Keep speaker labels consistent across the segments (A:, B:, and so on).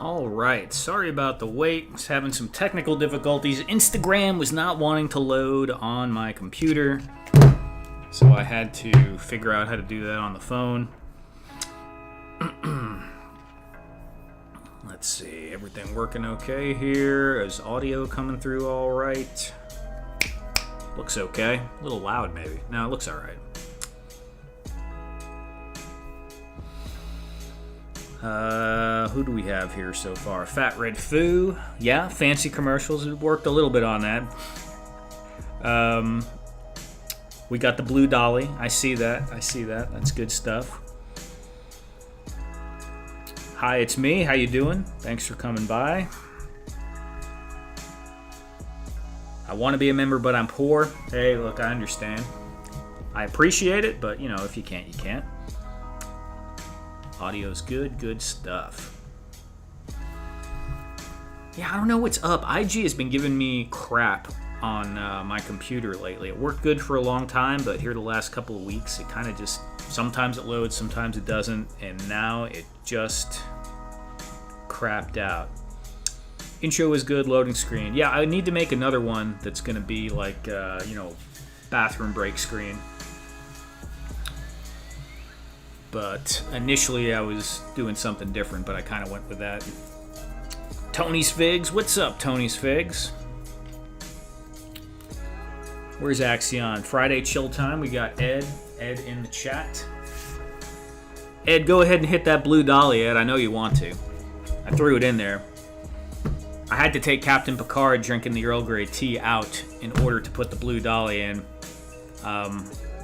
A: All right, sorry about the wait. Was having some technical difficulties. Instagram was not wanting to load on my computer, so I had to figure out how to do that on the phone. Let's see, everything working okay here? Is audio coming through all right? Looks okay. A little loud maybe. No, it looks all right. Who do we have here so far? Fat Red Foo. Yeah, fancy commercials. It worked a little bit on that. We got the Blue Dolly. I see that. That's good stuff. Hi, it's me. How you doing? Thanks for coming by. I want to be a member, but I'm poor. Hey, look, I understand. I appreciate it, but, if you can't, you can't. Audio's good stuff. Yeah, I don't know what's up. IG has been giving me crap on my computer lately. It worked good for a long time, but here the last couple of weeks, it kind of just, sometimes it loads, sometimes it doesn't, and now it just crapped out. Intro is good, loading screen. Yeah, I need to make another one that's going to be like, bathroom break screen. But initially I was doing something different, but I kind of went with that. Tony's Figs. What's up, Tony's Figs? Where's Axion? Friday chill time. We got Ed in the chat. Ed, go ahead and hit that Blue Dolly, Ed. I know you want to. I threw it in there. I had to take Captain Picard drinking the Earl Grey tea out in order to put the Blue Dolly in.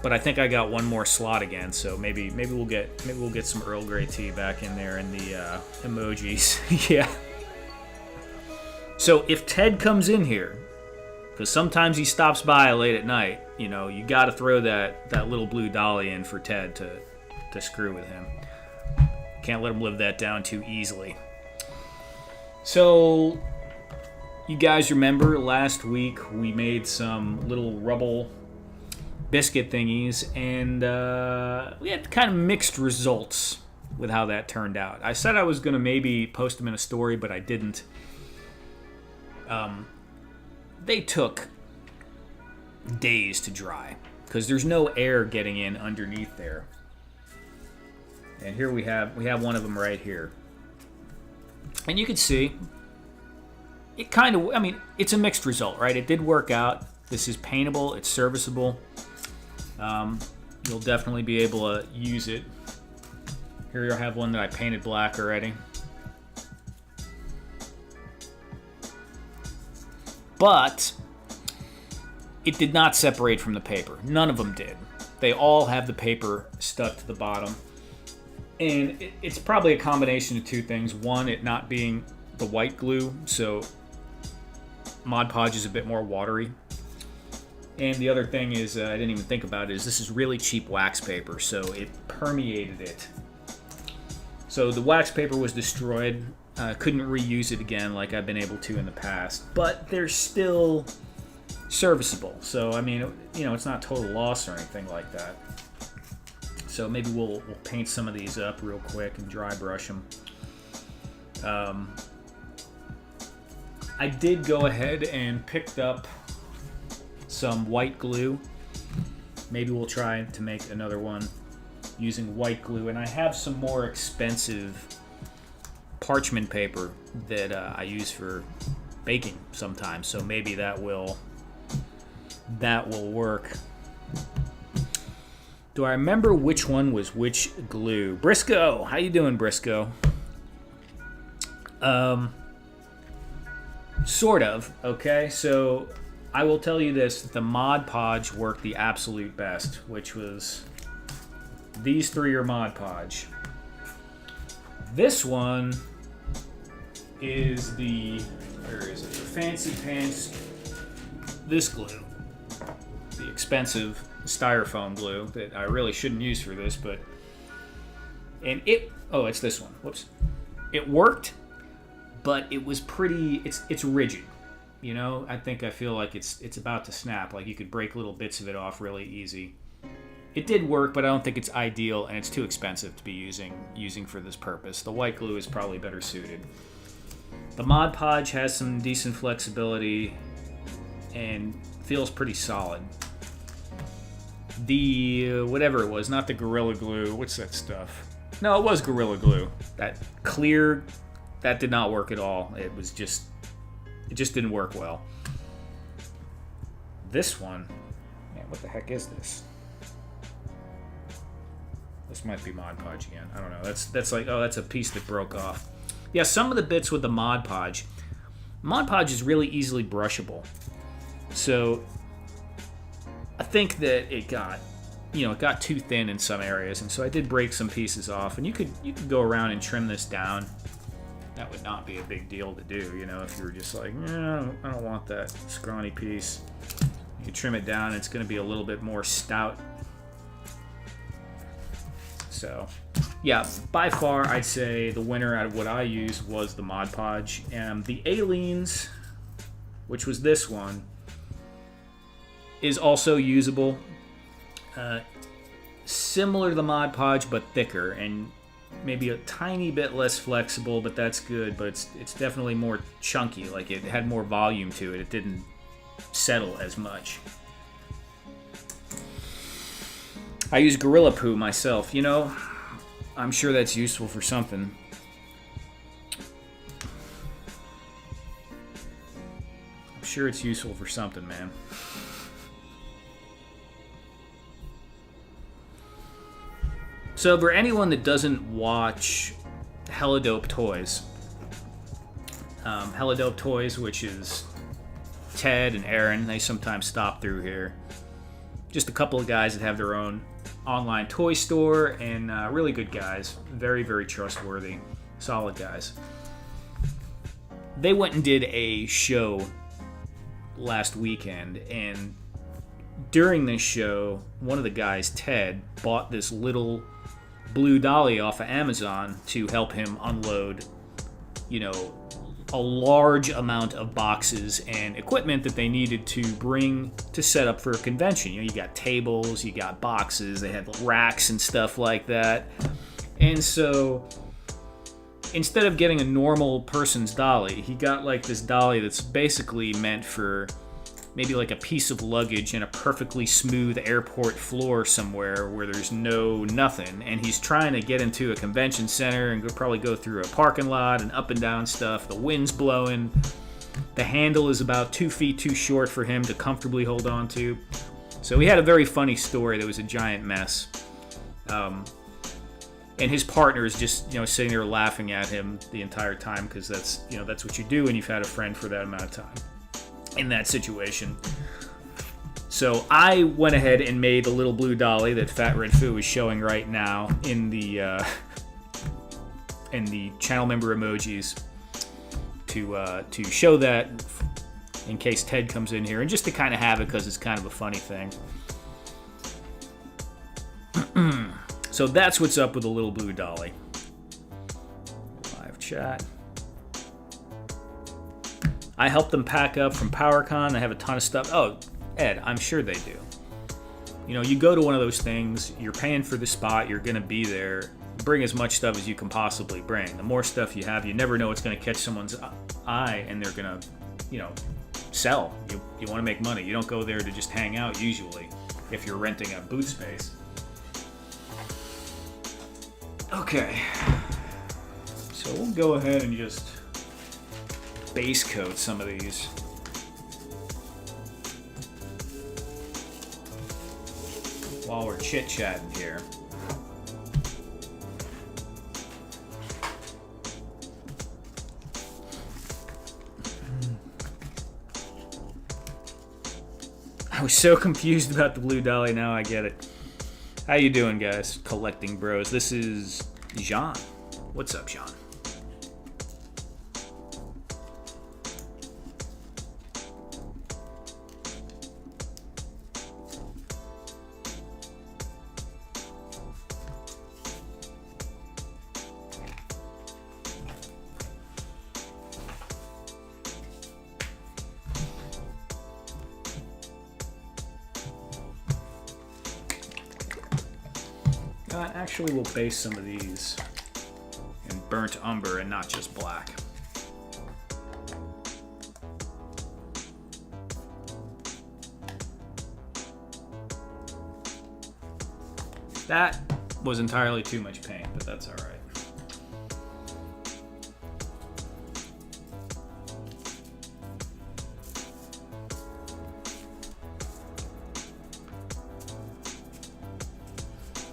A: But I think I got one more slot again, so maybe we'll get some Earl Grey tea back in there in the emojis. Yeah. So if Ted comes in here, because sometimes he stops by late at night, you got to throw that little Blue Dolly in for Ted to screw with him. Can't let him live that down too easily. So you guys remember last week we made some little rubble biscuit thingies, and we had kind of mixed results with how that turned out. I said I was going to maybe post them in a story, but I didn't. They took days to dry because there's no air getting in underneath there. And here we have one of them right here. And you can see it kind of, it's a mixed result, right? It did work out. This is paintable, it's serviceable. You'll definitely be able to use it. Here I have one that I painted black already. But it did not separate from the paper. None of them did. They all have the paper stuck to the bottom. And it's probably a combination of two things. One, it not being the white glue, so Mod Podge is a bit more watery. And the other thing is, I didn't even think about it, is this is really cheap wax paper, so it permeated it. So the wax paper was destroyed. Couldn't reuse it again like I've been able to in the past. But they're still serviceable. So, it's not total loss or anything like that. So maybe we'll paint some of these up real quick and dry brush them. I did go ahead and picked up some white glue. Maybe we'll try to make another one using white glue. And I have some more expensive parchment paper that I use for baking sometimes. So maybe that will work. Do I remember which one was which glue? Briscoe, how you doing, Briscoe? Sort of, okay? So I will tell you this, the Mod Podge worked the absolute best, which was these three are Mod Podge. This one is where is it? The Fancy Pants, this glue, the expensive styrofoam glue that I really shouldn't use for this, but, it's this one, whoops. It worked, but it was pretty, it's rigid. I feel like it's about to snap. Like you could break little bits of it off really easy. It did work, but I don't think it's ideal, and it's too expensive to be using for this purpose. The white glue is probably better suited. The Mod Podge has some decent flexibility and feels pretty solid. The whatever it was, not the Gorilla Glue. What's that stuff? No, it was Gorilla Glue. That clear, that did not work at all. It just didn't work well. This one, man, what the heck is this? This might be Mod Podge again. I don't know. That's like, oh, that's a piece that broke off. Yeah, some of the bits with the Mod Podge. Mod Podge is really easily brushable. So I think that it got too thin in some areas, and so I did break some pieces off. And you could go around and trim this down. That would not be a big deal to do, if you were just like, I don't want that scrawny piece. You trim it down, it's going to be a little bit more stout. So, yeah, by far, I'd say the winner out of what I used was the Mod Podge. And the Aliens, which was this one, is also usable. Similar to the Mod Podge, but thicker, and maybe a tiny bit less flexible, but that's good. But it's definitely more chunky, like it had more volume to it. It didn't settle as much. I use Gorilla Poo myself. I'm sure that's useful for something. I'm sure it's useful for something, man. So for anyone that doesn't watch Hella Dope Toys, Hella Dope Toys, which is Ted and Aaron, they sometimes stop through here. Just a couple of guys that have their own online toy store, and really good guys. Very, very trustworthy. Solid guys. They went and did a show last weekend, and during this show, one of the guys, Ted, bought this little blue dolly off of Amazon to help him unload, a large amount of boxes and equipment that they needed to bring to set up for a convention. You got tables, you got boxes, they had racks and stuff like that. And so instead of getting a normal person's dolly, he got like this dolly that's basically meant for maybe like a piece of luggage in a perfectly smooth airport floor somewhere where there's nothing. And he's trying to get into a convention center and probably go through a parking lot and up and down stuff. The wind's blowing. The handle is about 2 feet too short for him to comfortably hold on to. So he had a very funny story that was a giant mess. And his partner is just, sitting there laughing at him the entire time, because that's what you do when you've had a friend for that amount of time in that situation. So I went ahead and made the little blue dolly that Fat Red Foo is showing right now in the channel member emojis to show that in case Ted comes in here, and just to kind of have it because it's kind of a funny thing. So that's what's up with the little blue dolly. Live chat. I helped them pack up from PowerCon. They have a ton of stuff. Oh, Ed, I'm sure they do. You go to one of those things, you're paying for the spot, you're going to be there. Bring as much stuff as you can possibly bring. The more stuff you have, you never know what's going to catch someone's eye, and they're going to, sell. You want to make money. You don't go there to just hang out, usually, if you're renting a booth space. Okay. So we'll go ahead and just base coat some of these. While we're chit-chatting here. I was so confused about the blue dolly, now I get it. How you doing, guys? Collecting Bros. This is Jean. What's up, Jean? Actually, we'll base some of these in burnt umber and not just black. That was entirely too much paint, but that's all right.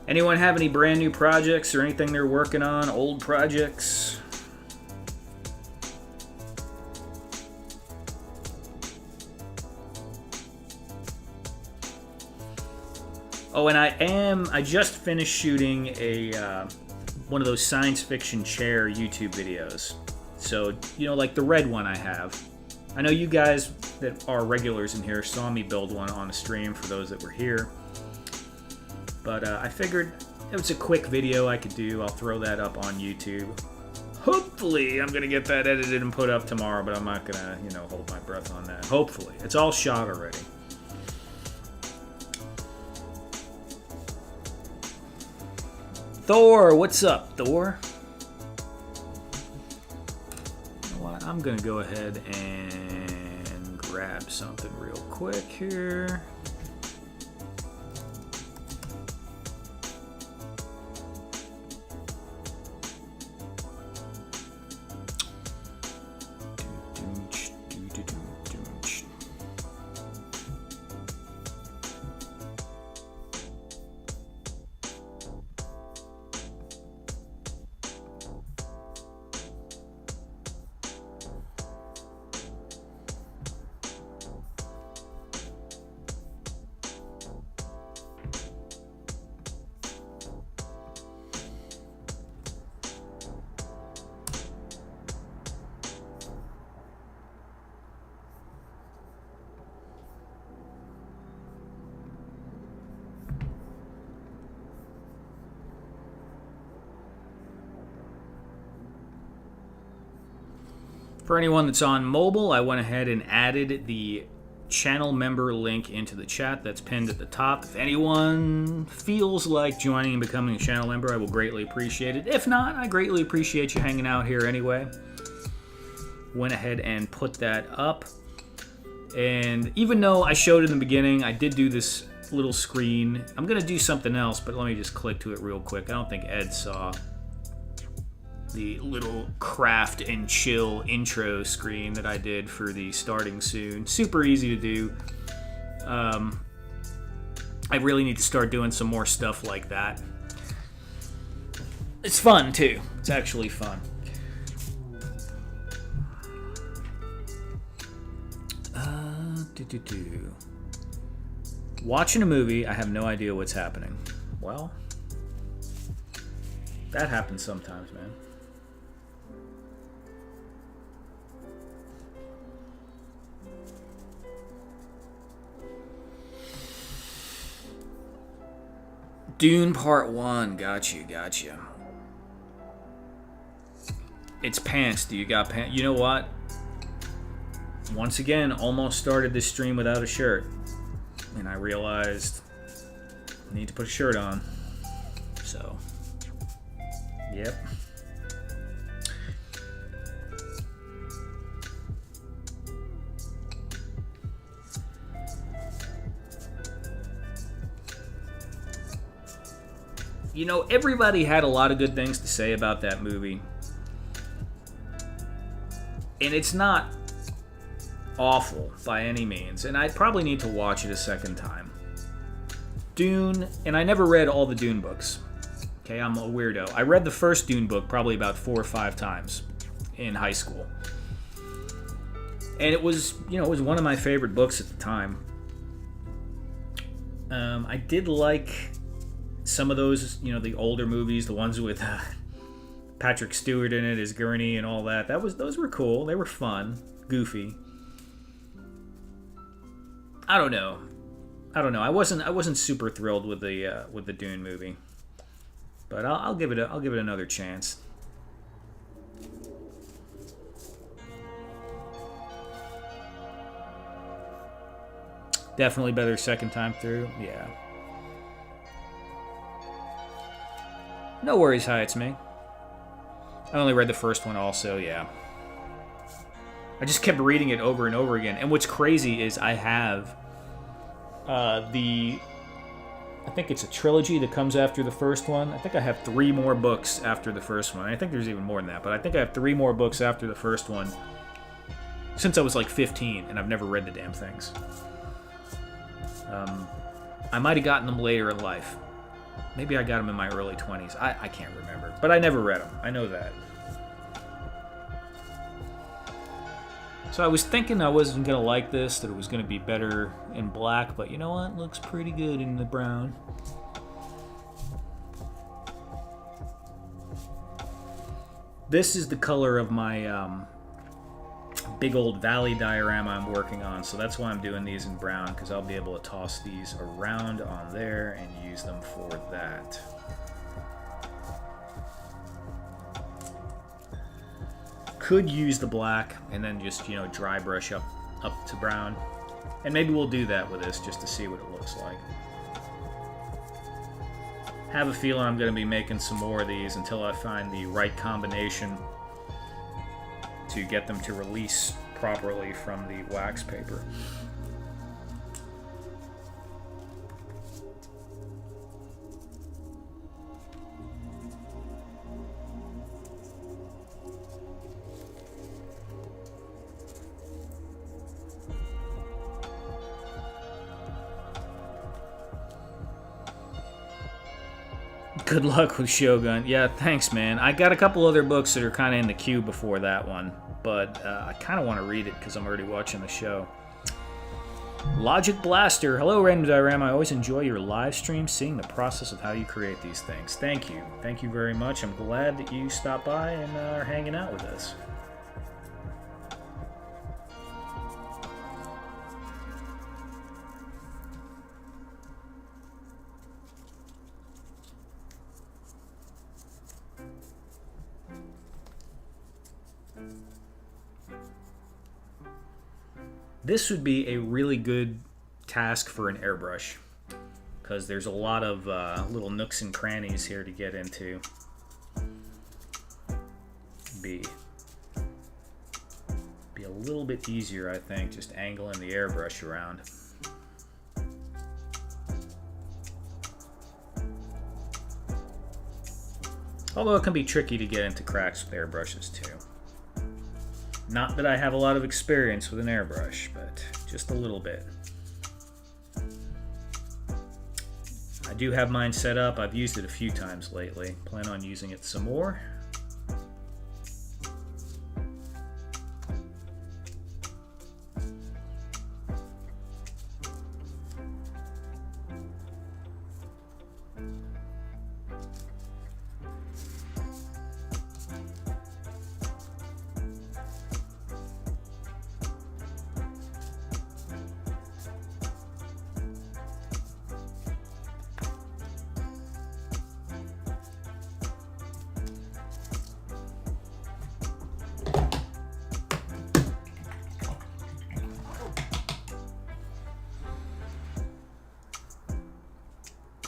A: Anyone have any brand new projects or anything they're working on? Old projects? Oh, and I just finished shooting a one of those science fiction chair YouTube videos. So, you know, like the red one I have. I know you guys that are regulars in here saw me build one on a stream for those that were here. But I figured it was a quick video I could do. I'll throw that up on YouTube. Hopefully, I'm going to get that edited and put up tomorrow, but I'm not going to, you know, hold my breath on that. Hopefully. It's all shot already. Thor, what's up, Thor? You know what? I'm going to go ahead and grab something real quick here. For anyone that's on mobile, I went ahead and added the channel member link into the chat that's pinned at the top. If anyone feels like joining and becoming a channel member, I will greatly appreciate it. If not, I greatly appreciate you hanging out here anyway. Went ahead and put that up. And even though I showed it in the beginning, I did do this little screen. I'm going to do something else, but let me just click to it real quick. I don't think Ed saw the little craft and chill intro screen that I did for the starting soon. Super easy to do. I really need to start doing some more stuff like that. It's fun too. It's actually fun. Watching a movie, I have no idea what's happening. Well, that happens sometimes, man. Dune Part 1. Got you. It's pants. Do you got pants? You know what? Once again, almost started this stream without a shirt. And I realized I need to put a shirt on. So, yep. You know, everybody had a lot of good things to say about that movie. And it's not awful by any means. And I probably need to watch it a second time. Dune, and I never read all the Dune books. Okay, I'm a weirdo. I read the first Dune book probably about 4 or 5 times in high school. And it was, you know, it was one of my favorite books at the time. I did like some of those, you know, the older movies, the ones with Patrick Stewart in it as Gurney and all that. Those were cool. They were fun, goofy. I don't know. I wasn't super thrilled with the Dune movie, but I'll give it another chance. Definitely better second time through. Yeah. No worries, hi, it's me. I only read the first one also, yeah. I just kept reading it over and over again. And what's crazy is I have the I think it's a trilogy that comes after the first one. I think I have 3 more books after the first one. I think there's even more than that, but I think I have 3 more books after the first one since I was like 15, and I've never read the damn things. I might have gotten them later in life. Maybe I got them in my early 20s. I can't remember, but I never read them. I know that. So I was thinking I wasn't going to like this, that it was going to be better in black, but you know what? It looks pretty good in the brown. This is the color of my big old valley diorama I'm working on, so that's why I'm doing these in brown, because I'll be able to toss these around on there and use them for that. Could use the black and then just, you know, dry brush up to brown. And maybe we'll do that with this just to see what it looks like. Have a feeling I'm going to be making some more of these until I find the right combination to get them to release properly from the wax paper. Good luck with Shogun. Yeah, thanks, man. I got a couple other books that are kind of in the queue before that one, but I kind of want to read it because I'm already watching the show. Logic Blaster. Hello, Random Diorama. I always enjoy your live stream, seeing the process of how you create these things. Thank you. Thank you very much. I'm glad that you stopped by and are hanging out with us. This would be a really good task for an airbrush, because there's a lot of little nooks and crannies here to get into. Be a little bit easier, I think, just angling the airbrush around. Although it can be tricky to get into cracks with airbrushes too. Not that I have a lot of experience with an airbrush, but just a little bit. I do have mine set up. I've used it a few times lately. Plan on using it some more.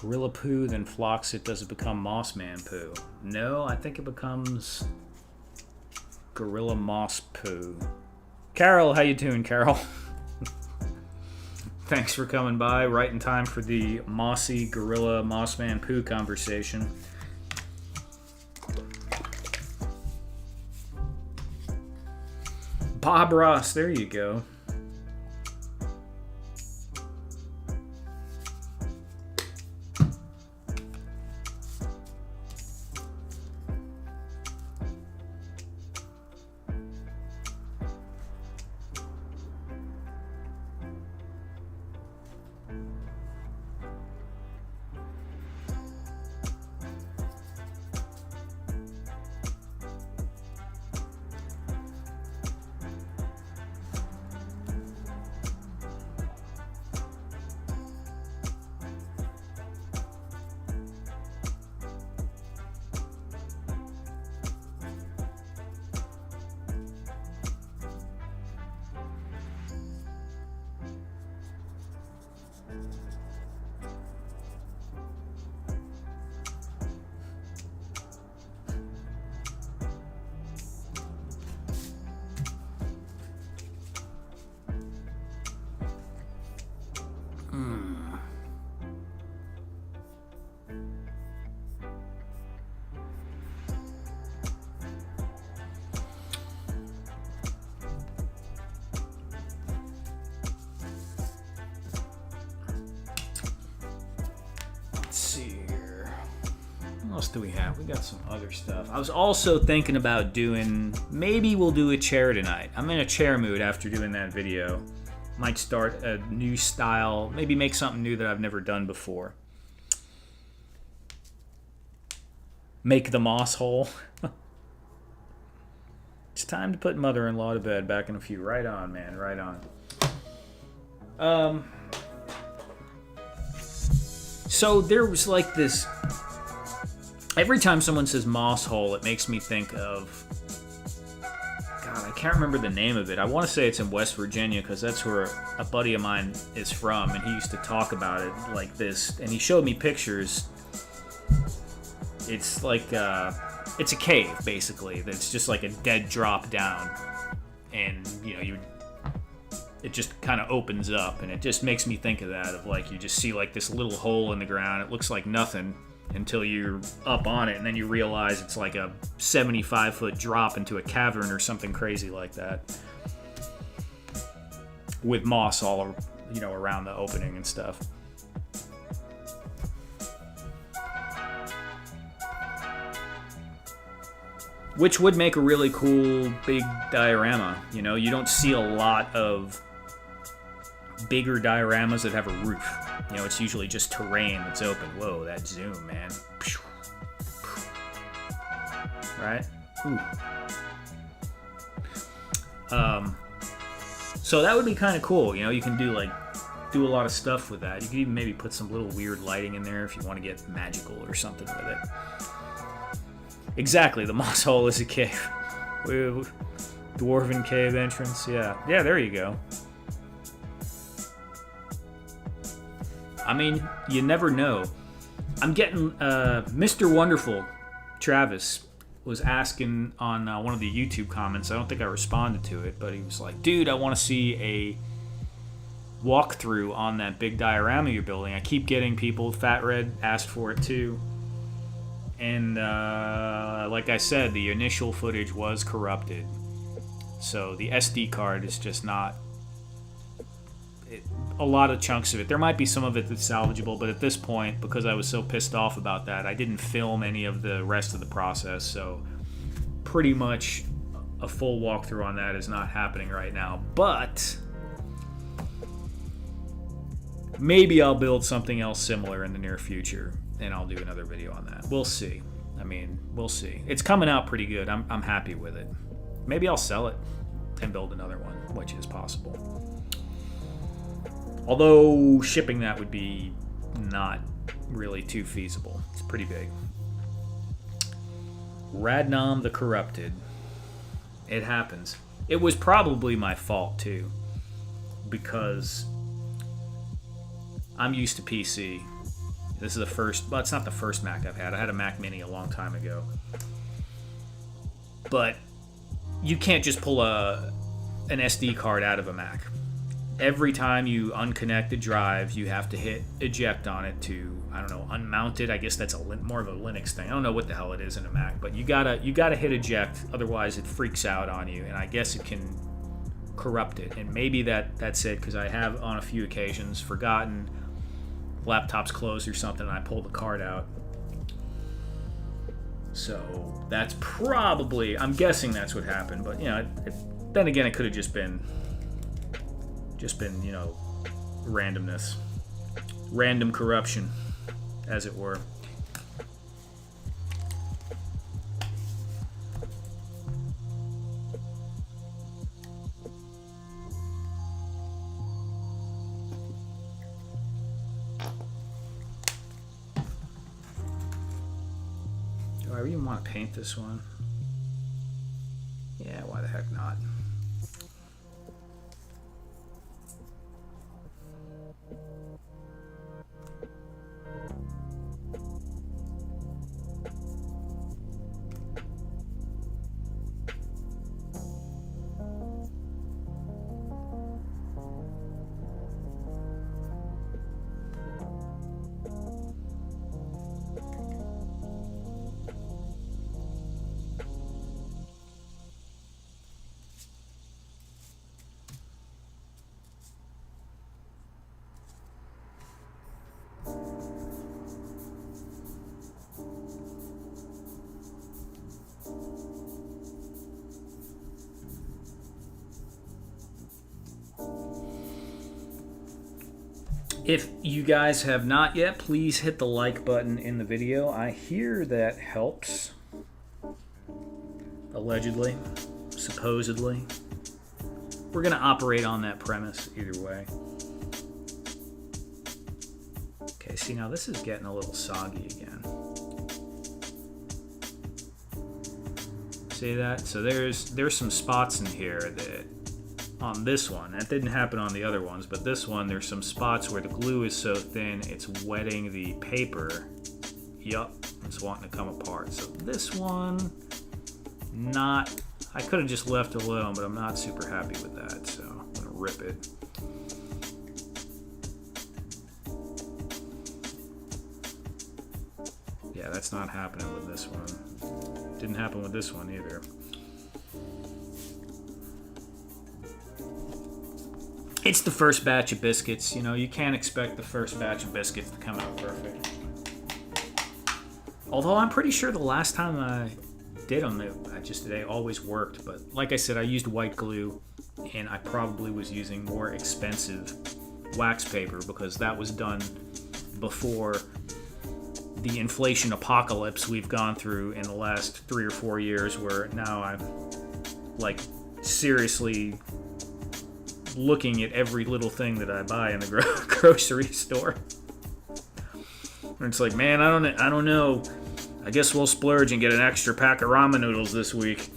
A: Gorilla poo, then flocks it. Does it become Mossman poo? No, I think it becomes Gorilla Moss poo. Carol, how you doing, Carol? Thanks for coming by right in time for the mossy Gorilla Mossman poo conversation. Bob Ross, there you go. else do we have? We got some other stuff. I was also thinking about doing, maybe we'll do a chair tonight. I'm in a chair mood after doing that video. Might start a new style, maybe make something new that I've never done before. Make the moss hole. It's time to put mother-in-law to bed. Back in a few. Right on, man. Right on. So there was like this... Every time someone says moss hole, it makes me think of... God, I can't remember the name of it. I want to say it's in West Virginia because that's where a buddy of mine is from, and he used to talk about it like this. And he showed me pictures. It's like... it's a cave, basically. That's just like a dead drop down. And, you know, it just kind of opens up, and it just makes me think of that, of like you just see like this little hole in the ground. It looks like nothing until you're up on it, and then you realize it's like a 75-foot drop into a cavern or something crazy like that, with moss all, you know, around the opening and stuff. Which would make a really cool big diorama. You know, you don't see a lot of bigger dioramas that have a roof. You know, it's usually just terrain that's open. Whoa, that zoom, man. Right? Ooh. So that would be kind of cool. You know, you can do a lot of stuff with that. You could even maybe put some little weird lighting in there if you want to get magical or something with it. Exactly, the moss hole is a cave. Dwarven cave entrance, yeah. Yeah, there you go. I mean, you never know. I'm getting, Mr. Wonderful, Travis, was asking on one of the YouTube comments. I don't think I responded to it, but he was like, dude, I want to see a walkthrough on that big diorama you're building. I keep getting people, Fat Red asked for it too. And like I said, the initial footage was corrupted. So the SD card is just not... a lot of chunks of it. There might be some of it that's salvageable, but at this point, because I was so pissed off about that, I didn't film any of the rest of the process. So pretty much a full walkthrough on that is not happening right now. But maybe I'll build something else similar in the near future, and I'll do another video on that. We'll see. I mean, we'll see. It's coming out pretty good. I'm happy with it. Maybe I'll sell it and build another one, which is possible. Although shipping that would be not really too feasible. It's pretty big. Radnom the Corrupted. It happens. It was probably my fault too, because I'm used to PC. This is the first, well, it's not the first Mac I've had. I had a Mac Mini a long time ago. But you can't just pull an SD card out of a Mac. Every time you unconnect the drive, you have to hit eject on it to, I don't know, unmount it. I guess that's more of a Linux thing. I don't know what the hell it is in a Mac, but you gotta hit eject, otherwise it freaks out on you, and I guess it can corrupt it. And maybe that's it, because I have on a few occasions forgotten laptop's closed or something, and I pulled the card out. So that's probably, I'm guessing that's what happened, but you know, then again, it could have just been, you know, randomness, random corruption, as it were. Do I even want to paint this one? Yeah, why the heck not? If you guys have not yet, please hit the like button in the video. I hear that helps. Allegedly. Supposedly. We're going to operate on that premise either way. Okay, see now this is getting a little soggy again. See that? So there's some spots in here that on this one, that didn't happen on the other ones, but this one there's some spots where the glue is so thin it's wetting the paper. Yup, it's wanting to come apart. So this one, not, I could have just left it alone, but I'm not super happy with that, so I'm gonna rip it. Yeah, that's not happening with this one. Didn't happen with this one either. It's the first batch of biscuits. You know, you can't expect the first batch of biscuits to come out perfect. Although I'm pretty sure the last time I did them, they always worked. But like I said, I used white glue, and I probably was using more expensive wax paper because that was done before the inflation apocalypse we've gone through in the last 3 or 4 years, where now I'm like seriously looking at every little thing that I buy in the grocery store. And it's like, man, I don't know. I guess we'll splurge and get an extra pack of ramen noodles this week.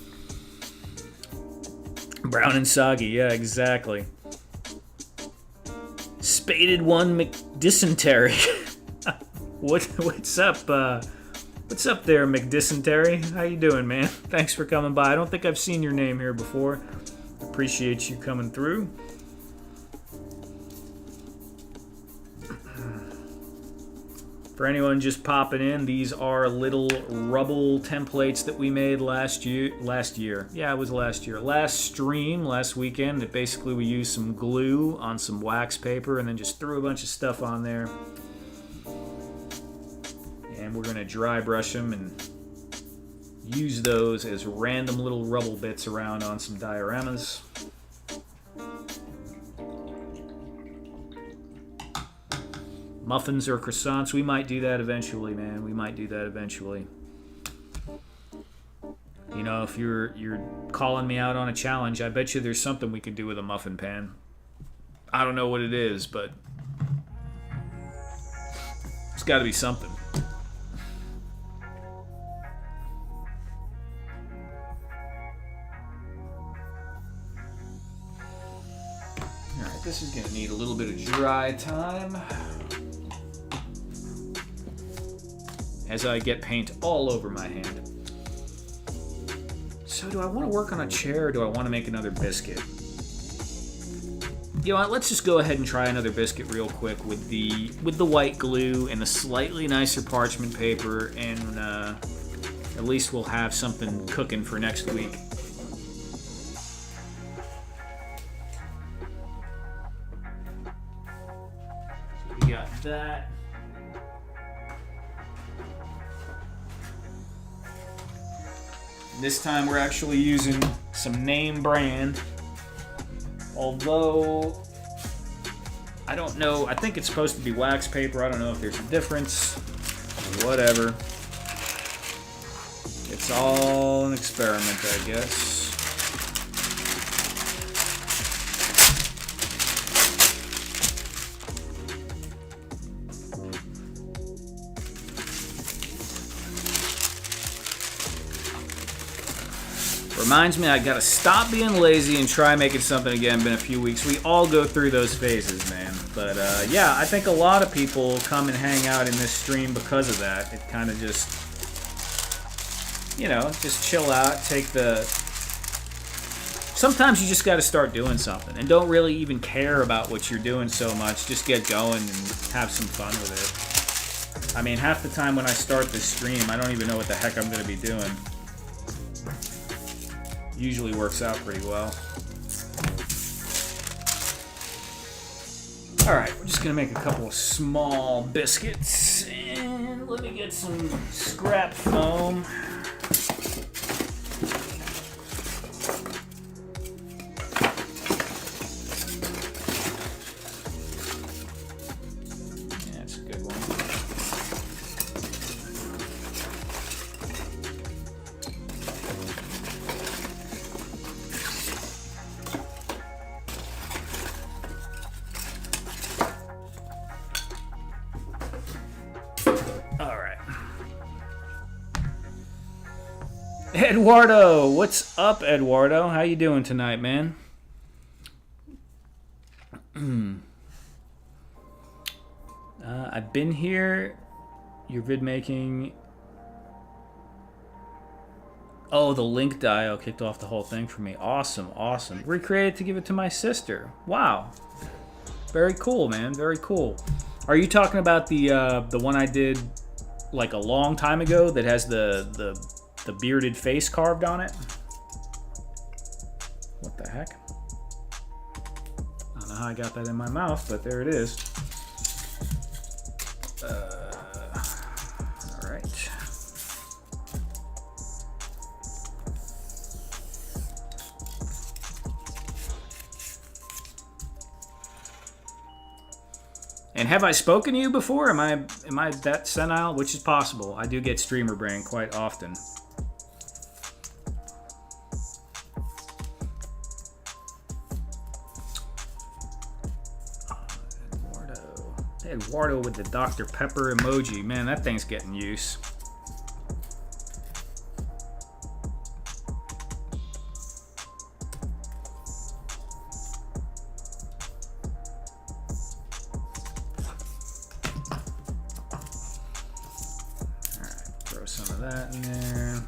A: Brown and soggy, yeah, exactly. Spaded one McDysentery. What's up? What's up there, McDysentery? How you doing, man? Thanks for coming by. I don't think I've seen your name here before. Appreciate you coming through. For anyone just popping in, these are little rubble templates that we made last year. Yeah, it was last year. Last stream, last weekend, that basically we used some glue on some wax paper and then just threw a bunch of stuff on there. And we're going to dry brush them and use those as random little rubble bits around on some dioramas. Muffins or croissants, we might do that eventually, man. We might do that eventually. You know, if you're calling me out on a challenge, I bet you there's something we could do with a muffin pan. I don't know what it is, but it's got to be something. Alright, this is going to need a little bit of dry time as I get paint all over my hand. So do I want to work on a chair or do I want to make another biscuit? You know what, let's just go ahead and try another biscuit real quick with the white glue and the slightly nicer parchment paper, and at least we'll have something cooking for next week. So we got that. This time we're actually using some name brand. Although, I don't know, I think it's supposed to be wax paper. I don't know if there's a difference. Whatever. It's all an experiment, I guess. Reminds me I gotta stop being lazy and try making something again. Been a few weeks. We all go through those phases, man. But yeah, I think a lot of people come and hang out in this stream because of that. It kind of just, you know, just chill out, take the... Sometimes you just gotta start doing something and don't really even care about what you're doing so much. Just get going and have some fun with it. I mean, half the time when I start this stream, I don't even know what the heck I'm gonna be doing. Usually works out pretty well. Alright, we're just gonna make a couple of small biscuits. And let me get some scrap foam. Eduardo, what's up, Eduardo? How you doing tonight, man? I've been here. Your vid making. Oh, the link dial kicked off the whole thing for me. Awesome, awesome. Recreated to give it to my sister. Wow. Very cool, man. Very cool. Are you talking about the one I did like a long time ago that has the bearded face carved on it? What the heck? I don't know how I got that in my mouth, but there it is. All right. And have I spoken to you before? Am I that senile? Which is possible. I do get streamer brain quite often. Eduardo with the Dr. Pepper emoji. Man, that thing's getting use. Alright, throw some of that in there.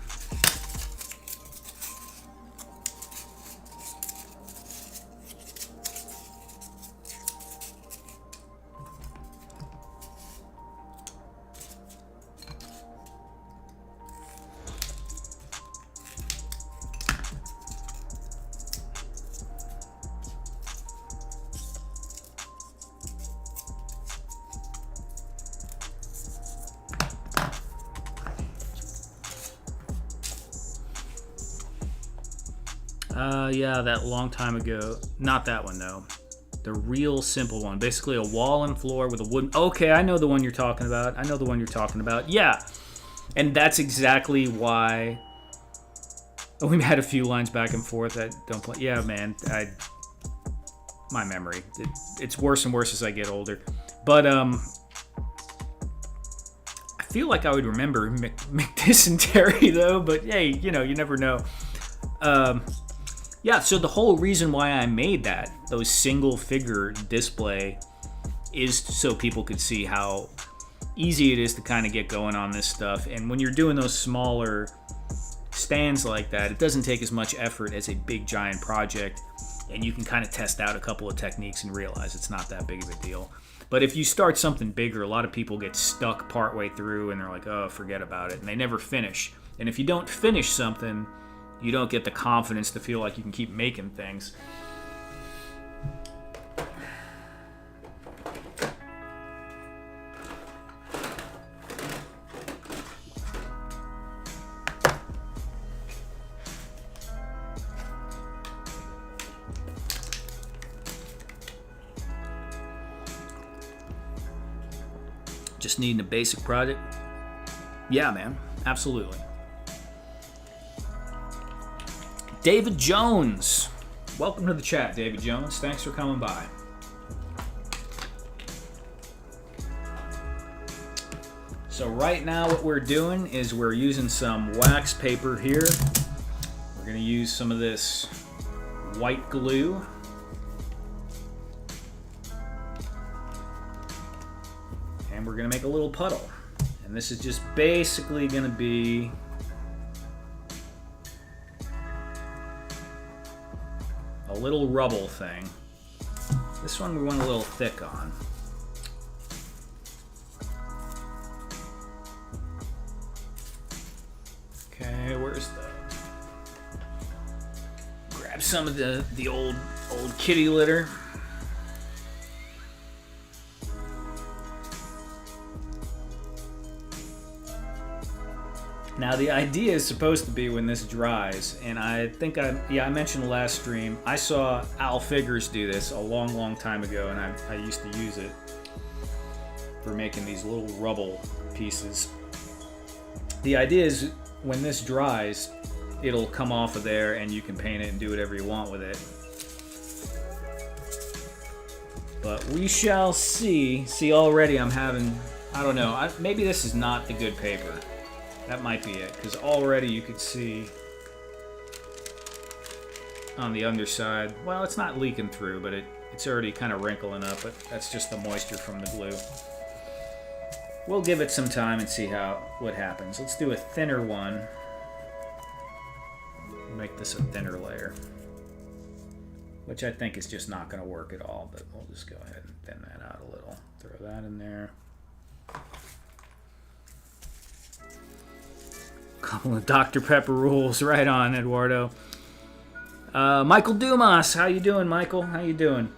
A: Yeah, that long time ago. Not that one, though. The real simple one. Basically a wall and floor with a wooden... Okay, I know the one you're talking about. I know the one you're talking about. Yeah. And that's exactly why... We had a few lines back and forth. I don't play... Yeah, man. My memory. It's worse and worse as I get older. But, I feel like I would remember McDysentery, though. But, hey, you know, you never know. Yeah, so the whole reason why I made those single figure display, is so people could see how easy it is to kind of get going on this stuff. And when you're doing those smaller stands like that, it doesn't take as much effort as a big giant project, and you can kind of test out a couple of techniques and realize it's not that big of a deal. But if you start something bigger, a lot of people get stuck partway through and they're like, oh, forget about it, and they never finish. And if you don't finish something, you don't get the confidence to feel like you can keep making things. Just needing a basic project? Yeah, man. Absolutely. David Jones. Welcome to the chat, David Jones. Thanks for coming by. So right now what we're doing is we're using some wax paper here. We're going to use some of this white glue. And we're going to make a little puddle. And this is just basically going to be a little rubble thing. This one we went a little thick on. Okay, where's grab some of the old kitty litter. Now the idea is supposed to be when this dries, and I think I mentioned last stream, I saw Al Figures do this a long time ago, and I used to use it for making these little rubble pieces. The idea is when this dries, it'll come off of there and you can paint it and do whatever you want with it. But we shall see. See, already I'm having, I don't know, maybe this is not the good paper. That might be it, because already you could see on the underside. Well, it's not leaking through, but it's already kind of wrinkling up, but that's just the moisture from the glue. We'll give it some time and see what happens. Let's do a thinner one. Make this a thinner layer, which I think is just not going to work at all, but we'll just go ahead and thin that out a little. Throw that in there. Couple of Dr. Pepper rules. Right on, Eduardo. Michael Dumas, how you doing, Michael? How you doing?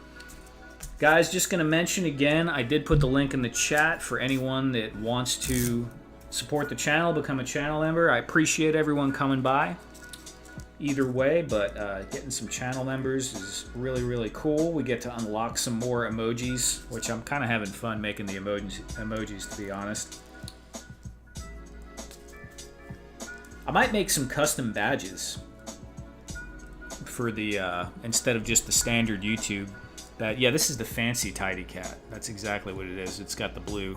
A: Guys, just going to mention again, I did put the link in the chat for anyone that wants to support the channel, become a channel member. I appreciate everyone coming by either way, but getting some channel members is really, really cool. We get to unlock some more emojis, which I'm kind of having fun making the emojis, to be honest. I might make some custom badges for the instead of just the standard YouTube. Yeah, this is the fancy tidy cat. That's exactly what it is. It's got the blue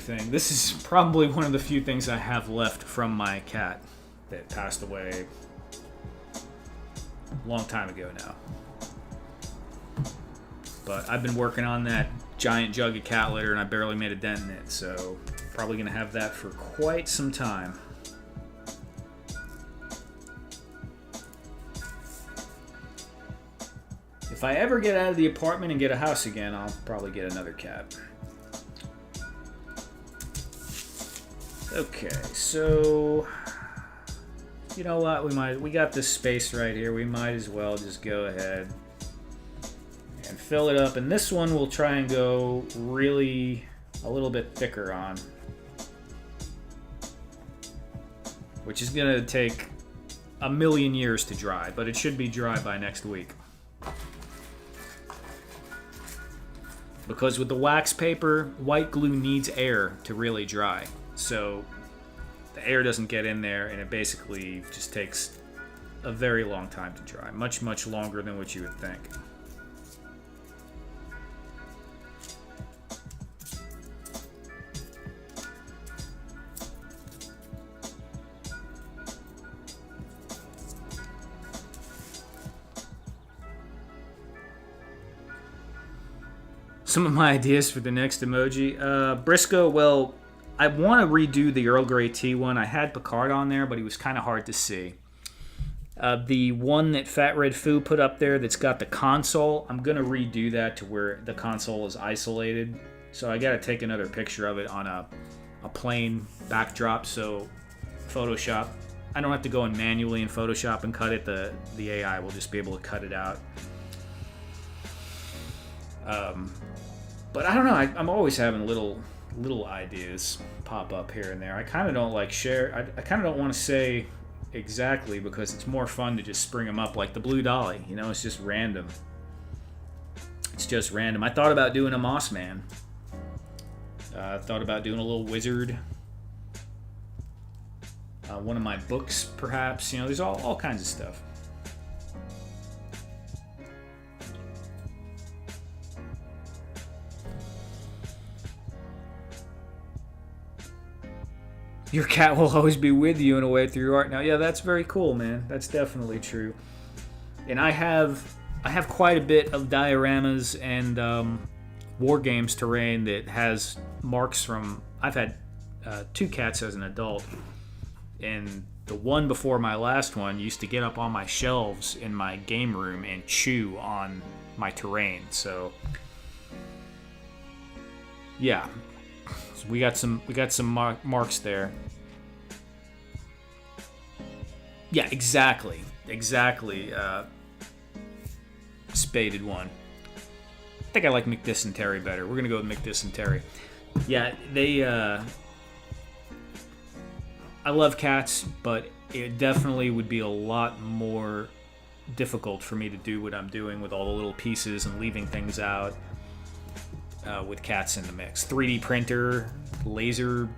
A: thing. This is probably one of the few things I have left from my cat that passed away a long time ago now. But I've been working on that giant jug of cat litter and I barely made a dent in it, so probably gonna have that for quite some time. If I ever get out of the apartment and get a house again, I'll probably get another cat. Okay, so you know what? We got this space right here. We might as well just go ahead and fill it up. And this one we'll try and go really a little bit thicker on, which is gonna take a million years to dry, but it should be dry by next week. Because with the wax paper, white glue needs air to really dry. So the air doesn't get in there and it basically just takes a very long time to dry. Much, much longer than what you would think. Some of my ideas for the next emoji. Briscoe, well, I want to redo the Earl Grey tea one. I had Picard on there, but he was kind of hard to see. The one that Fat Red Foo put up there that's got the console, I'm going to redo that to where the console is isolated. So I got to take another picture of it on a plain backdrop. So Photoshop, I don't have to go in manually in Photoshop and cut it. The AI will just be able to cut it out. But I don't know. I'm always having little ideas pop up here and there. I kind of don't like share. I kind of don't want to say exactly because it's more fun to just spring them up like the Blue Dolly. You know, it's just random. It's just random. I thought about doing a Moss Man. I thought about doing a little wizard. One of my books, perhaps. You know, there's all kinds of stuff. Your cat will always be with you in a way through your art. Now, yeah, that's very cool, man. That's definitely true. And I have quite a bit of dioramas and War Games terrain that has marks from... I've had 2 cats as an adult. And the one before my last one used to get up on my shelves in my game room and chew on my terrain. So, yeah. So we got some marks there. Yeah, exactly. Spaded one. I think I like McDissenterry better. We're gonna go with McDissenterry. Yeah, I love cats, but it definitely would be a lot more difficult for me to do what I'm doing with all the little pieces and leaving things out with cats in the mix. 3D printer, laser,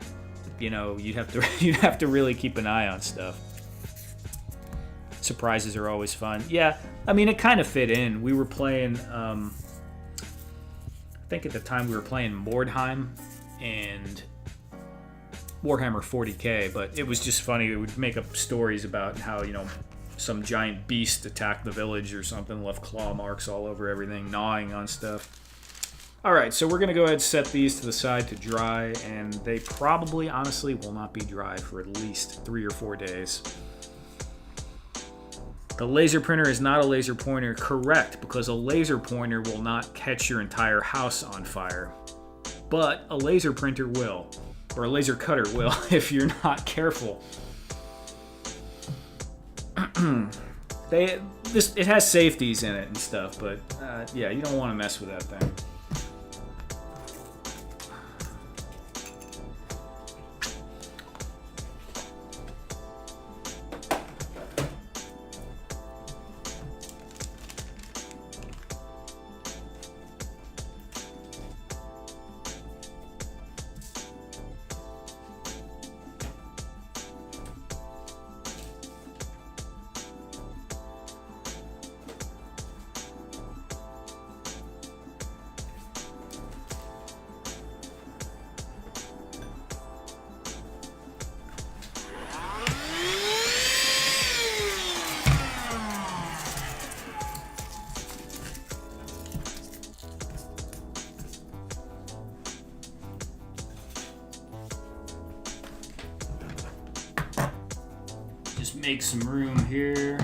A: you know, you'd have to really keep an eye on stuff. Surprises are always fun. Yeah, I mean, it kind of fit in. We were playing, I think at the time we were playing Mordheim and Warhammer 40k, but it was just funny. We would make up stories about how, you know, some giant beast attacked the village or something, left claw marks all over everything, gnawing on stuff. Alright, so we're going to go ahead and set these to the side to dry, and they probably, honestly, will not be dry for at least 3 or 4 days. The laser printer is not a laser pointer. Correct, because a laser pointer will not catch your entire house on fire. But a laser printer will, or a laser cutter will, if you're not careful. It has safeties in it and stuff, but yeah, you don't want to mess with that thing. Make some room here.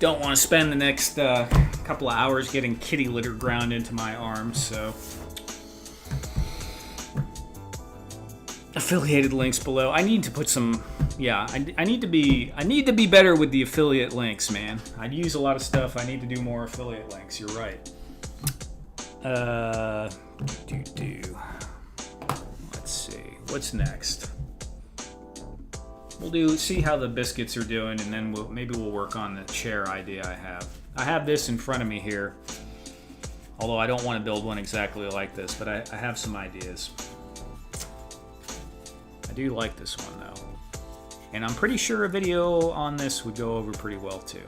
A: Don't want to spend the next couple of hours getting kitty litter ground into my arms, so affiliated links below. I need to put some, yeah, I need to be better with the affiliate links, man. I use a lot of stuff. I need to do more affiliate links. You're right. Let's see. What's next? We'll see how the biscuits are doing, and then maybe we'll work on the chair idea I have. I have this in front of me here, although I don't want to build one exactly like this, but I have some ideas. I do like this one, though. And I'm pretty sure a video on this would go over pretty well, too.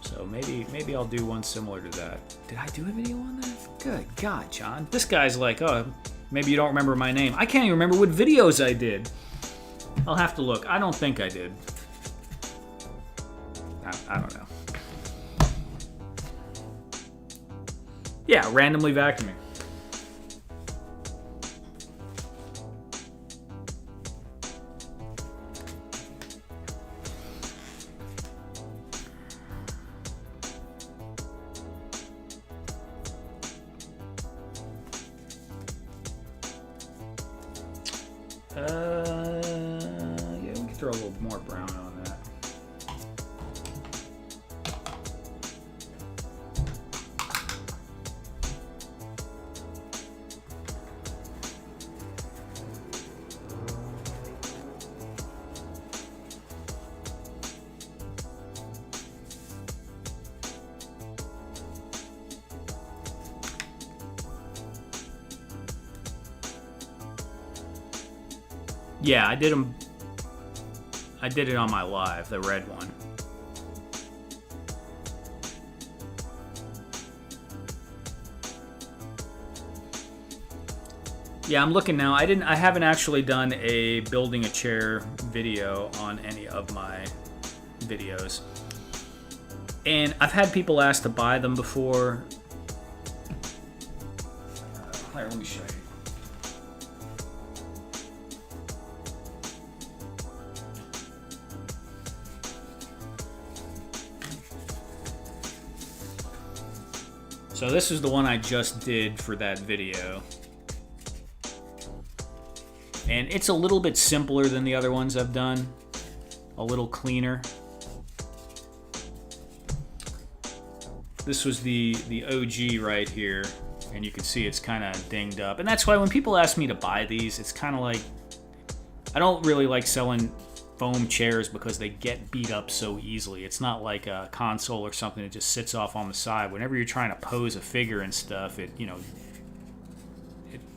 A: So maybe I'll do one similar to that. Did I do a video on that? Good God, John. This guy's like, oh, maybe you don't remember my name. I can't even remember what videos I did. I'll have to look. I don't think I did. I don't know. Yeah, randomly vacuuming. Yeah, we can throw a little more brown on that. Yeah, I did them. I did it on my live, the red one. Yeah, I'm looking now. I haven't actually done a building a chair video on any of my videos. And I've had people ask to buy them before. Here, let me show you. So this is the one I just did for that video. And it's a little bit simpler than the other ones I've done. A little cleaner. This was the OG right here. And you can see it's kind of dinged up. And that's why when people ask me to buy these, it's kind of like, I don't really like selling foam chairs because they get beat up so easily. It's not like a console or something that just sits off on the side. Whenever you're trying to pose a figure and stuff, it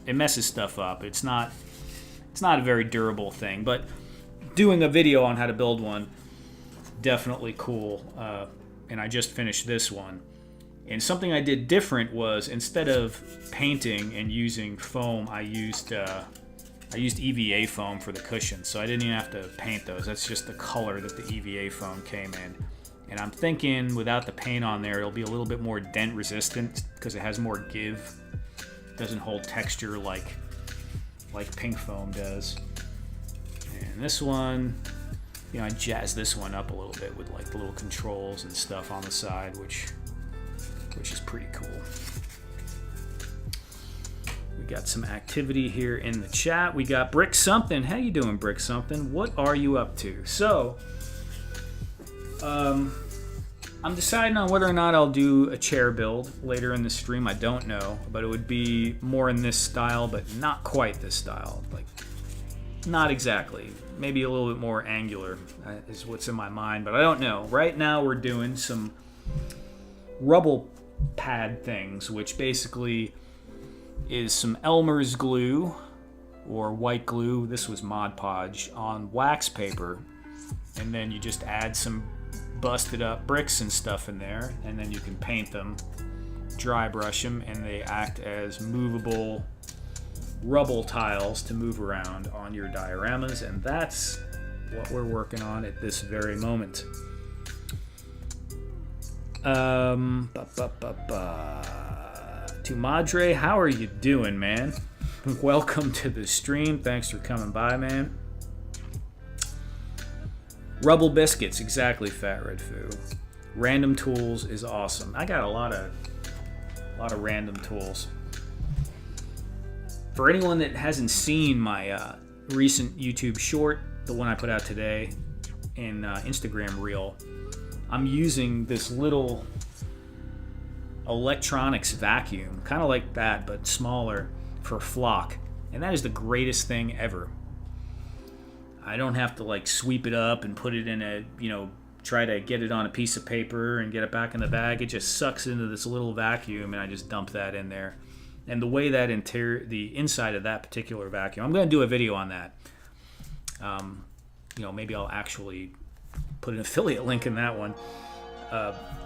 A: messes stuff up. It's not a very durable thing. But doing a video on how to build one, definitely cool. And I just finished this one. And something I did different was, instead of painting and using foam, I used EVA foam for the cushions, so I didn't even have to paint those. That's just the color that the EVA foam came in. And I'm thinking without the paint on there, it'll be a little bit more dent resistant because it has more give. It doesn't hold texture like pink foam does. And this one, I jazzed this one up a little bit with like the little controls and stuff on the side, which is pretty cool. We got some activity here in the chat. We got Brick Something. How you doing, Brick Something? What are you up to? So, I'm deciding on whether or not I'll do a chair build later in the stream. I don't know, but it would be more in this style, but not quite this style. Like, not exactly. Maybe a little bit more angular is what's in my mind, but I don't know. Right now we're doing some rubble pad things, which basically is some Elmer's glue or white glue. This was Mod Podge on wax paper, and then you just add some busted up bricks and stuff in there, and then you can paint them, dry brush them, and they act as movable rubble tiles to move around on your dioramas, and that's what we're working on at this very moment. To Madre, how are you doing, man? Welcome to the stream. Thanks for coming by, man. Rubble biscuits, exactly, Fat Red Foo. Random tools is awesome. I got a lot of random tools. For anyone that hasn't seen my recent YouTube short, the one I put out today, in Instagram Reel, I'm using this little electronics vacuum, kind of like that but smaller, for flock, and that is the greatest thing ever. I don't have to like sweep it up and put it in a, try to get it on a piece of paper and get it back in the bag. It just sucks into this little vacuum, and I just dump that in there. And the way that the inside of that particular vacuum, I'm going to do a video on that. Maybe I'll actually put an affiliate link in that one.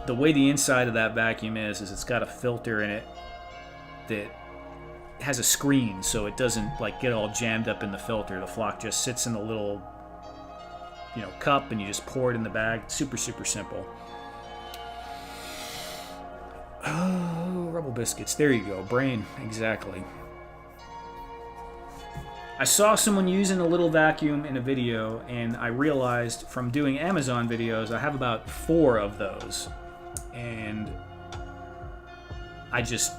A: The way the inside of that vacuum is it's got a filter in it that has a screen, so it doesn't like get all jammed up in the filter. The flock just sits in a little, cup, and you just pour it in the bag. Super, super simple. Oh, rubble biscuits. There you go. Brain. Exactly. I saw someone using a little vacuum in a video, and I realized from doing Amazon videos, I have about 4 of those. And I just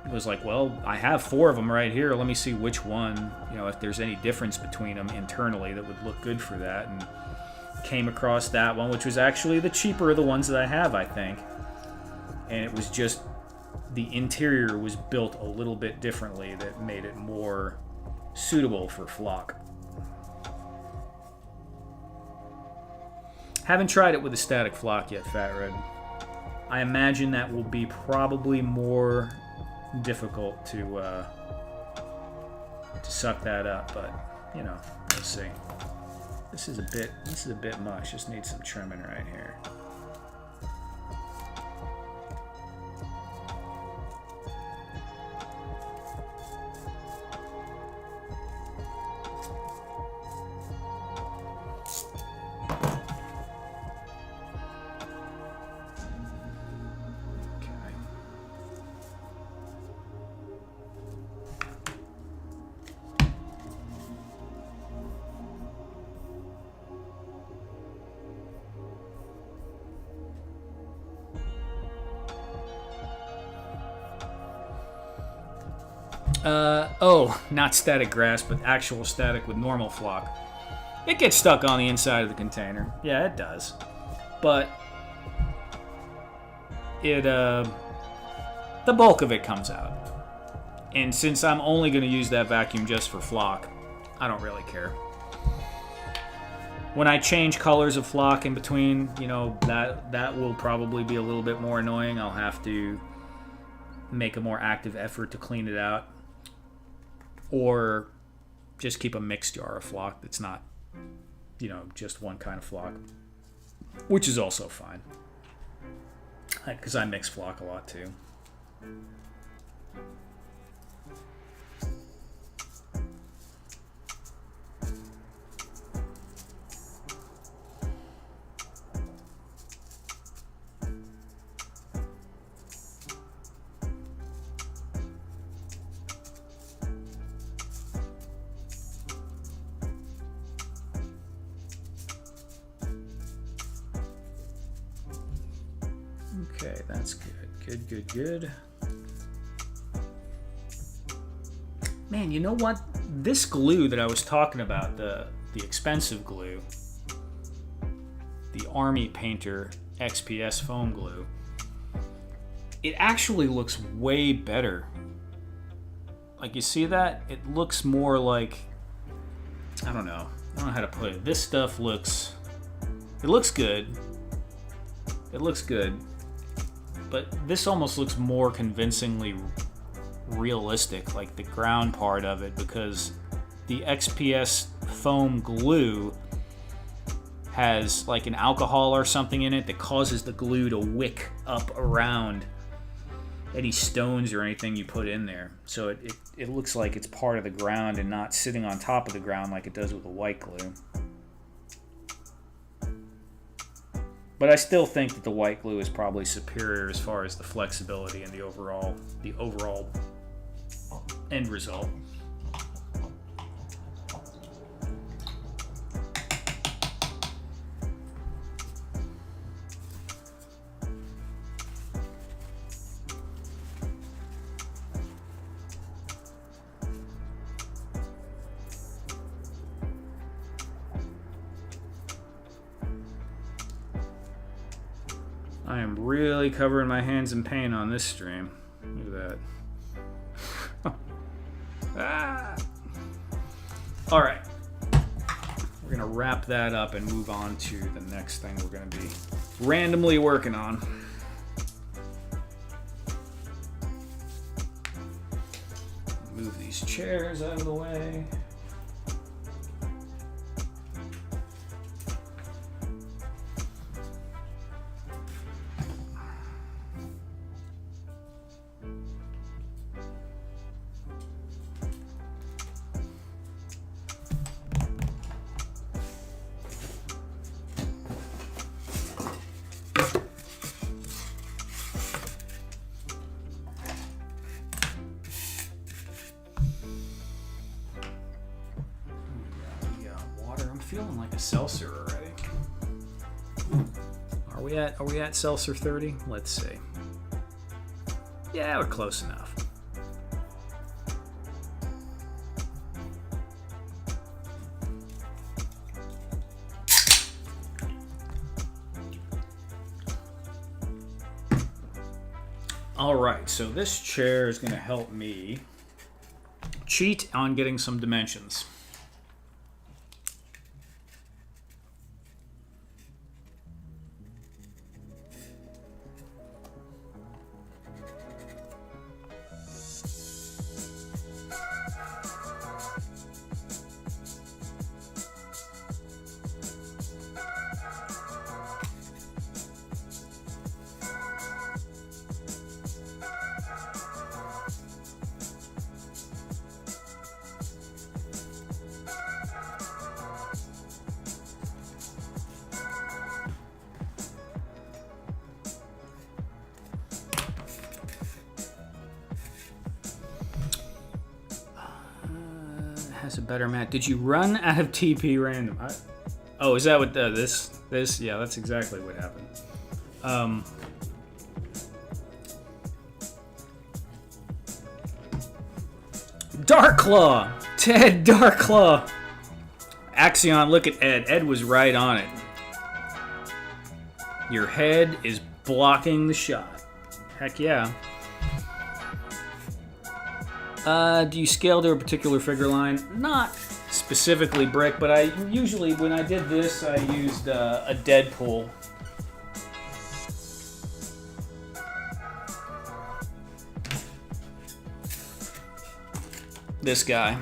A: was like, well, I have 4 of them right here. Let me see which one, if there's any difference between them internally that would look good for that. And came across that one, which was actually the cheaper of the ones that I have, I think. And it was just, the interior was built a little bit differently that made it more suitable for flock. Haven't tried it with a static flock yet, Fat Red. I imagine that will be probably more difficult to suck that up, but we'll see. This is a bit much. Just needs some trimming right here. Not static grass, but actual static with normal flock. It gets stuck on the inside of the container. Yeah, it does. But the bulk of it comes out. And since I'm only going to use that vacuum just for flock, I don't really care. When I change colors of flock in between, you know, that will probably be a little bit more annoying. I'll have to make a more active effort to clean it out. Or just keep a mixed jar of flock that's not, you know, just one kind of flock. Which is also fine. Because I mix flock a lot too. Okay, that's good. Good. Man, you know what? This glue that I was talking about, the expensive glue, the Army Painter XPS foam glue, it actually looks way better. Like, you see that? It looks more like, I don't know how to put it. This stuff looks, it looks good. It looks good. But this almost looks more convincingly realistic, like the ground part of it, because the XPS foam glue has like an alcohol or something in it that causes the glue to wick up around any stones or anything you put in there. So it looks like it's part of the ground and not sitting on top of the ground like it does with the white glue. But I still think that the white glue is probably superior as far as the flexibility and the overall end result. I am really covering my hands in paint on this stream. Look at that. Ah. All right. We're going to wrap that up and move on to the next thing we're going to be randomly working on. Move these chairs out of the way. Feeling like a seltzer already. Are we at seltzer 30? Let's see. Yeah, we're close enough. All right, so this chair is going to help me cheat on getting some dimensions. Has a better mat. Did you run out of TP random? Oh, is that what this? Yeah, that's exactly what happened. Darklaw! Ted Darklaw! Axion, look at Ed. Ed was right on it. Your head is blocking the shot. Heck yeah. Do you scale to a particular figure line? Not specifically brick, but I usually, when I did this, I used a Deadpool. This guy.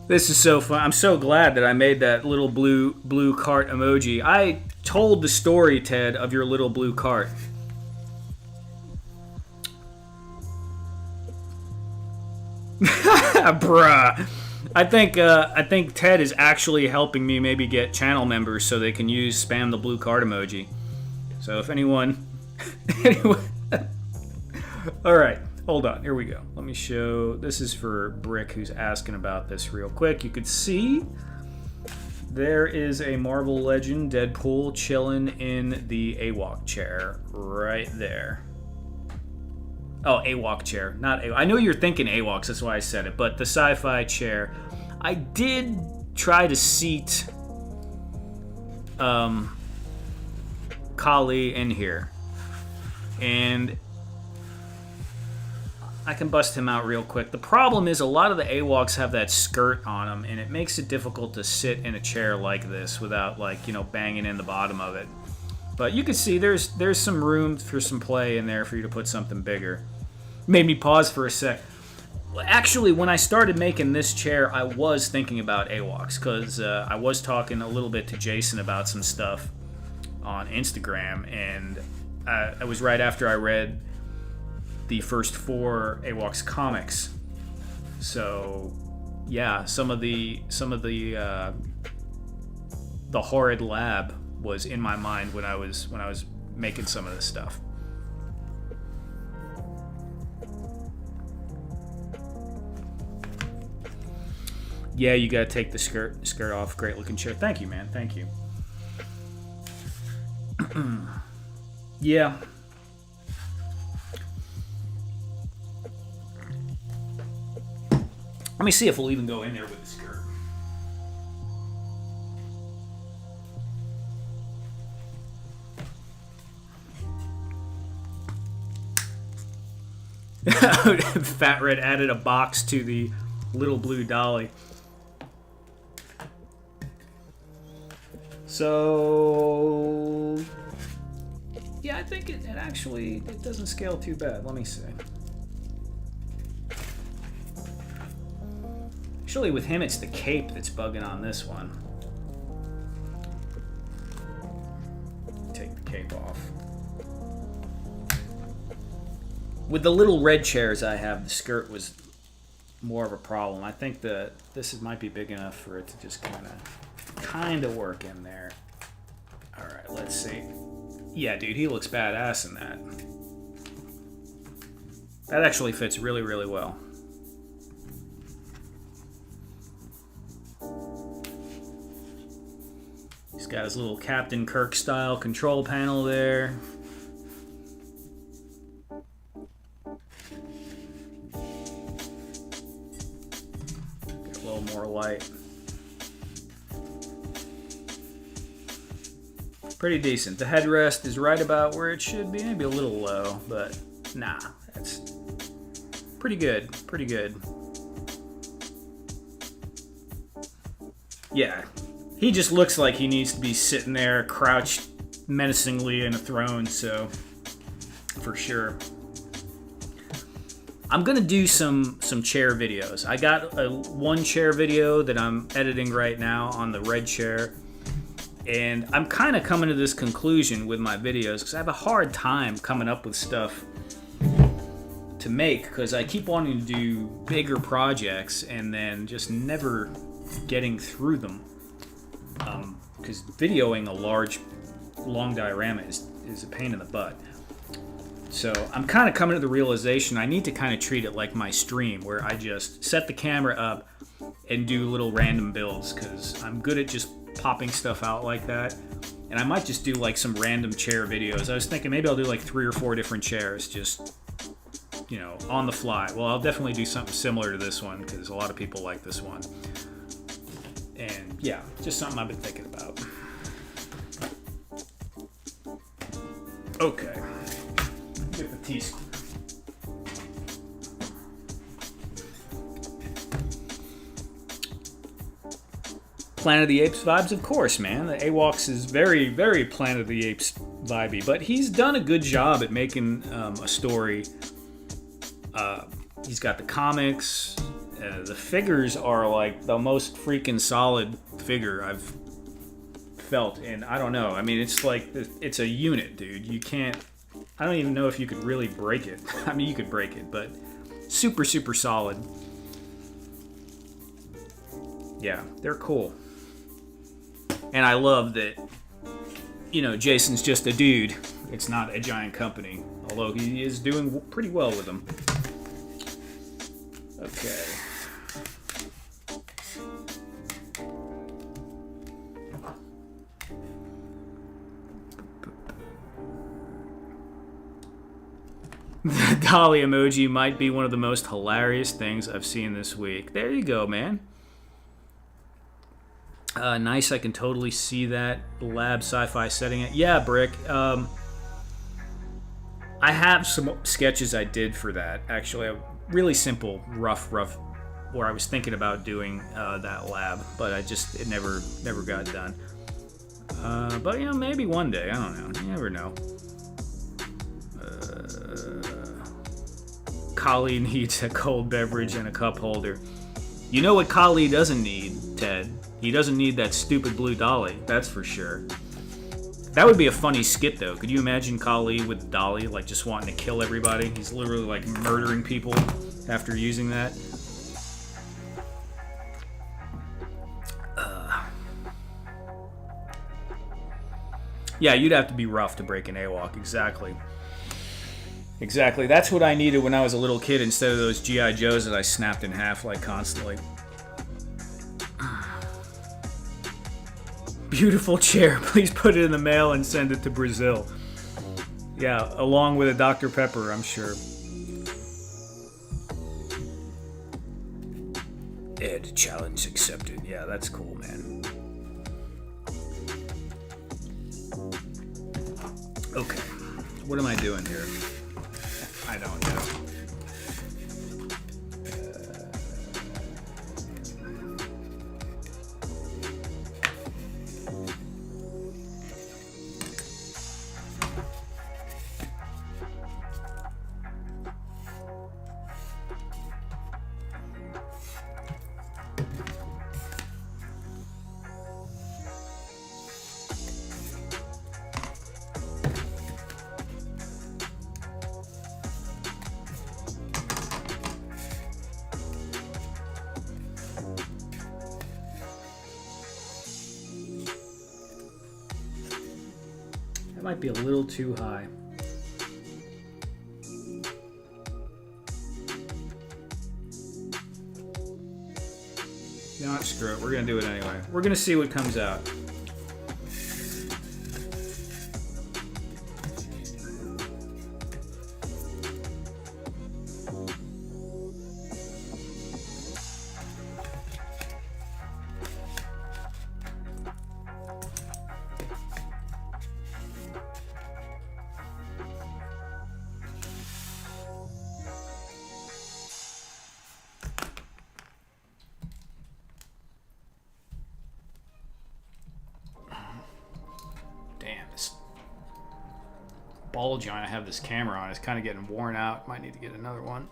A: This is so fun. I'm so glad that I made that little blue cart emoji. I told the story, Ted, of your little blue cart. Bruh. I think Ted is actually helping me maybe get channel members so they can use spam the blue card emoji. So if anyone all right, hold on. Here we go. Let me show. This is for Brick, who's asking about this real quick. You could see there is a Marvel Legend Deadpool chilling in the AWOC chair right there. Oh, AWOC chair, not AWOC. I know you're thinking AWOCs, that's why I said it, but the sci-fi chair. I did try to seat Kali in here, and I can bust him out real quick. The problem is a lot of the AWOCs have that skirt on them, and it makes it difficult to sit in a chair like this without, like, you know, banging in the bottom of it. But you can see there's some room for some play in there for you to put something bigger. Made me pause for a sec. Actually, when I started making this chair, I was thinking about AWOCs, because I was talking a little bit to Jason about some stuff on Instagram, and it was right after I read the first 4 AWOCs comics. So yeah, some of the horrid lab was in my mind when I was making some of this stuff. Yeah, you gotta take the skirt off. Great looking chair. Thank you, man. Thank you. Yeah. Let me see if we'll even go in there with the skirt. Fat Red added a box to the little blue dolly. So yeah, I think it actually doesn't scale too bad. Let me see. Actually, with him, it's the cape that's bugging on this one. Take the cape off. With the little red chairs I have, the skirt was more of a problem. I think that this might be big enough for it to just kind of work in there. All right, let's see. Yeah, dude, he looks badass in that. That actually fits really, really well. He's got his little Captain Kirk style control panel there. Get a little more light. Pretty decent. The headrest is right about where it should be. Maybe a little low, but nah, that's pretty good. Pretty good. Yeah. He just looks like he needs to be sitting there crouched menacingly in a throne, so for sure. I'm gonna do some chair videos. I got one chair video that I'm editing right now on the red chair, and I'm kind of coming to this conclusion with my videos because I have a hard time coming up with stuff to make because I keep wanting to do bigger projects and then just never getting through them. Because videoing a long diorama is a pain in the butt. So I'm kind of coming to the realization I need to kind of treat it like my stream, where I just set the camera up and do little random builds, because I'm good at just popping stuff out like that. And And I might just do like some random chair videos. I was thinking maybe I'll do like 3 or 4 different chairs, just, you know, on the fly. Well, I'll definitely do something similar to this one because a lot of people like this one. And yeah, just something I've been thinking about. Okay. Get the T-square. Planet of the Apes vibes, of course, man. The AWOX is very, very Planet of the Apes vibey, but he's done a good job at making a story. He's got the comics. The figures are like the most freaking solid figure I've felt, and I don't know. I mean, it's like it's a unit, dude. You can't. I don't even know if you could really break it. I mean, you could break it, but super, super solid. Yeah, they're cool. And I love that, you know, Jason's just a dude. It's not a giant company, although he is doing pretty well with them. Okay. The dolly emoji might be one of the most hilarious things I've seen this week. There you go, man. Nice, I can totally see that lab sci-fi setting it. Yeah, Brick. I have some sketches I did for that. Actually, a really simple, rough, where I was thinking about doing that lab, but it never got done. But, you know, maybe one day. I don't know. You never know. Kali needs a cold beverage and a cup holder. You know what Kali doesn't need, Ted? He doesn't need that stupid blue dolly, that's for sure. That would be a funny skit, though. Could you imagine Kali with Dolly, like, just wanting to kill everybody? He's literally, like, murdering people after using that. Yeah, you'd have to be rough to break an AWOC, exactly. Exactly. That's what I needed when I was a little kid instead of those G.I. Joes that I snapped in half, like, constantly. Beautiful chair. Please put it in the mail and send it to Brazil. Yeah, along with a Dr. Pepper, I'm sure. Ed, challenge accepted. Yeah, that's cool, man. Okay. What am I doing here? I don't know. Might be a little too high. No, screw it. We're gonna do it anyway. We're gonna see what comes out. Ball joint I have this camera on is kind of getting worn out. Might need to get another one.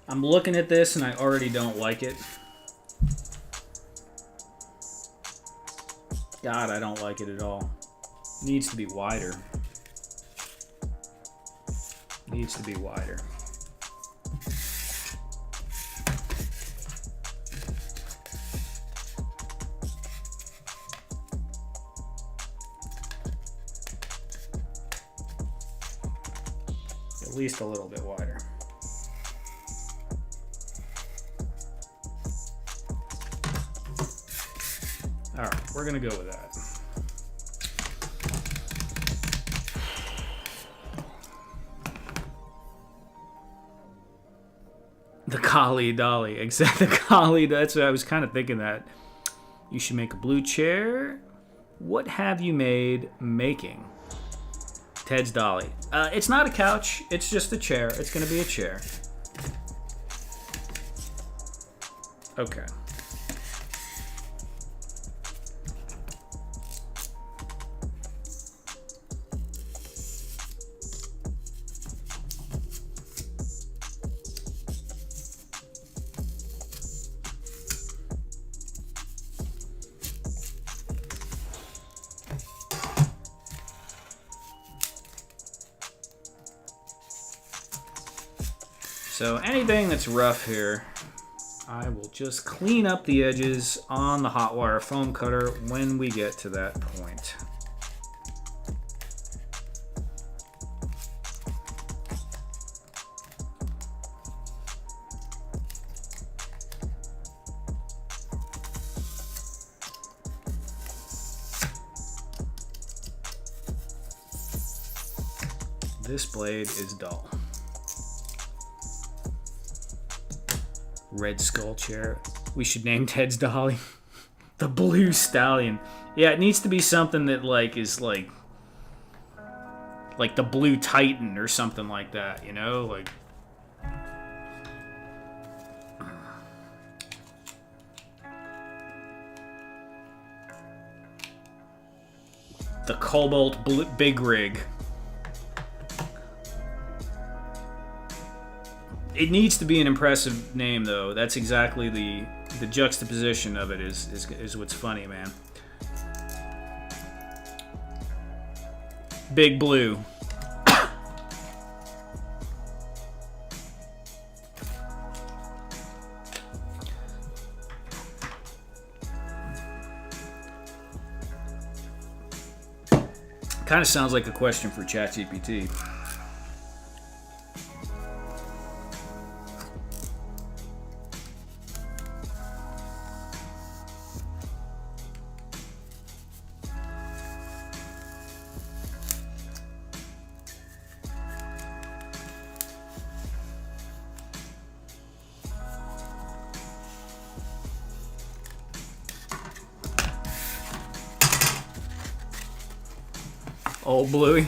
A: I'm looking at this and I already don't like it. God, I don't like it at all. Needs to be wider. Needs to be wider. At least a little bit wider. All right, we're gonna go with that. The Kali Dolly, exactly. The Kali. That's what I was kind of thinking that. You should make a blue chair. What have you made making? Ted's Dolly. It's not a couch. It's just a chair. It's gonna be a chair. Okay. So anything that's rough here, I will just clean up the edges on the hot wire foam cutter when we get to that point. This blade is dull. Red skull chair. We should name Ted's Dolly the Blue Stallion. Yeah, it needs to be something that is like the Blue Titan or something like that, you know? Like the Cobalt Big Rig. It needs to be an impressive name, though. That's exactly the juxtaposition of it is what's funny, man. Big Blue. Kind of sounds like a question for ChatGPT. Old Bluey.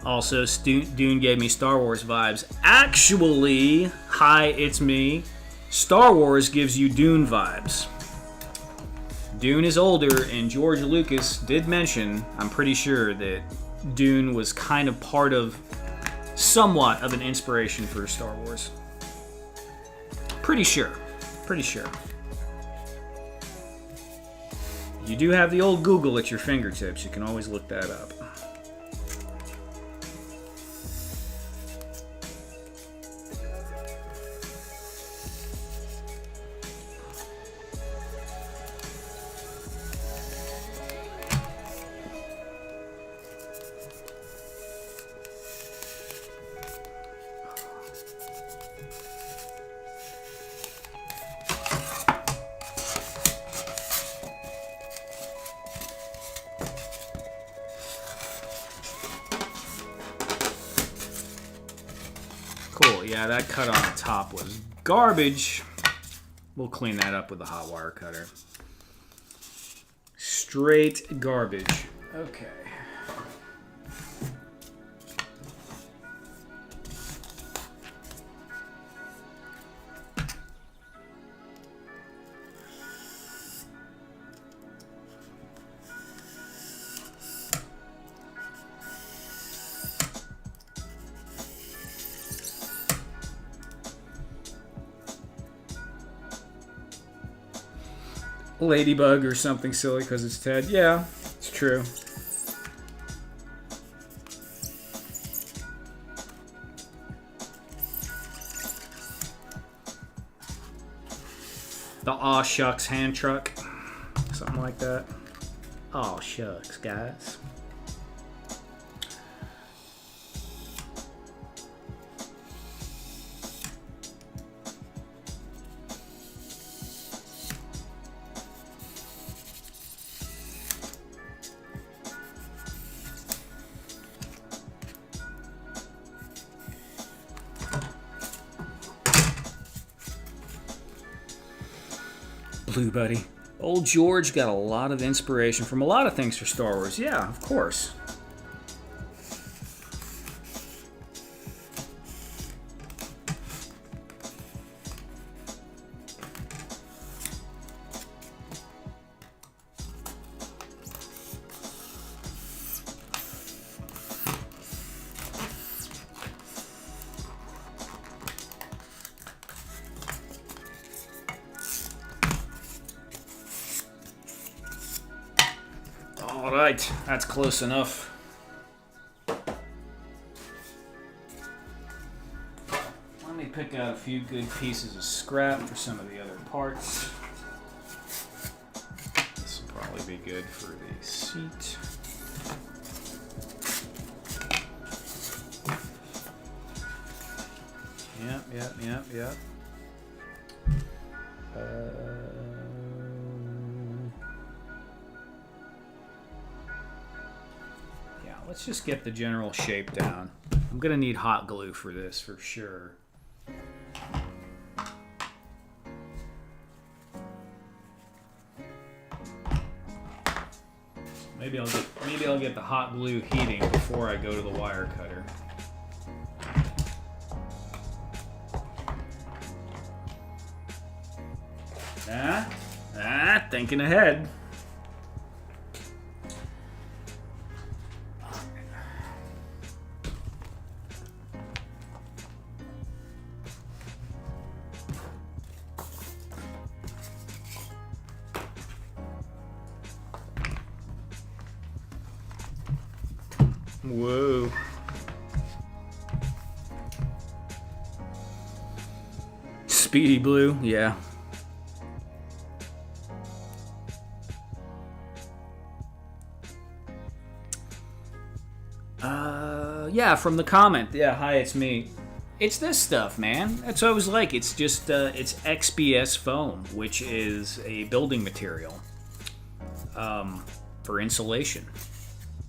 A: Also, Dune gave me Star Wars vibes. Actually, hi, it's me. Star Wars gives you Dune vibes. Dune is older, and George Lucas did mention, I'm pretty sure, that Dune was kind of part of, somewhat of an inspiration for Star Wars. Pretty sure. Pretty sure. You do have the old Google at your fingertips. You can always look that up. Cool, yeah, that cut on the top was garbage. We'll clean that up with the hot wire cutter. Straight garbage. Okay. ladybug or something silly because it's Ted. Yeah, it's true. The aw shucks hand truck. Something like that. Aw shucks, guys. Blue Buddy. Old George got a lot of inspiration from a lot of things for Star Wars. Yeah, of course. All right, that's close enough. Let me pick out a few good pieces of scrap for some of the other parts. This will probably be good for the seat. Yep. Let's just get the general shape down. I'm gonna need hot glue for this for sure. Maybe I'll get the hot glue heating before I go to the wire cutter. Thinking ahead. Whoa. Speedy blue, yeah. Yeah, from the comment. Yeah, hi, it's me. It's this stuff, man. That's what I was like. It's just, it's XBS foam, which is a building material for insulation.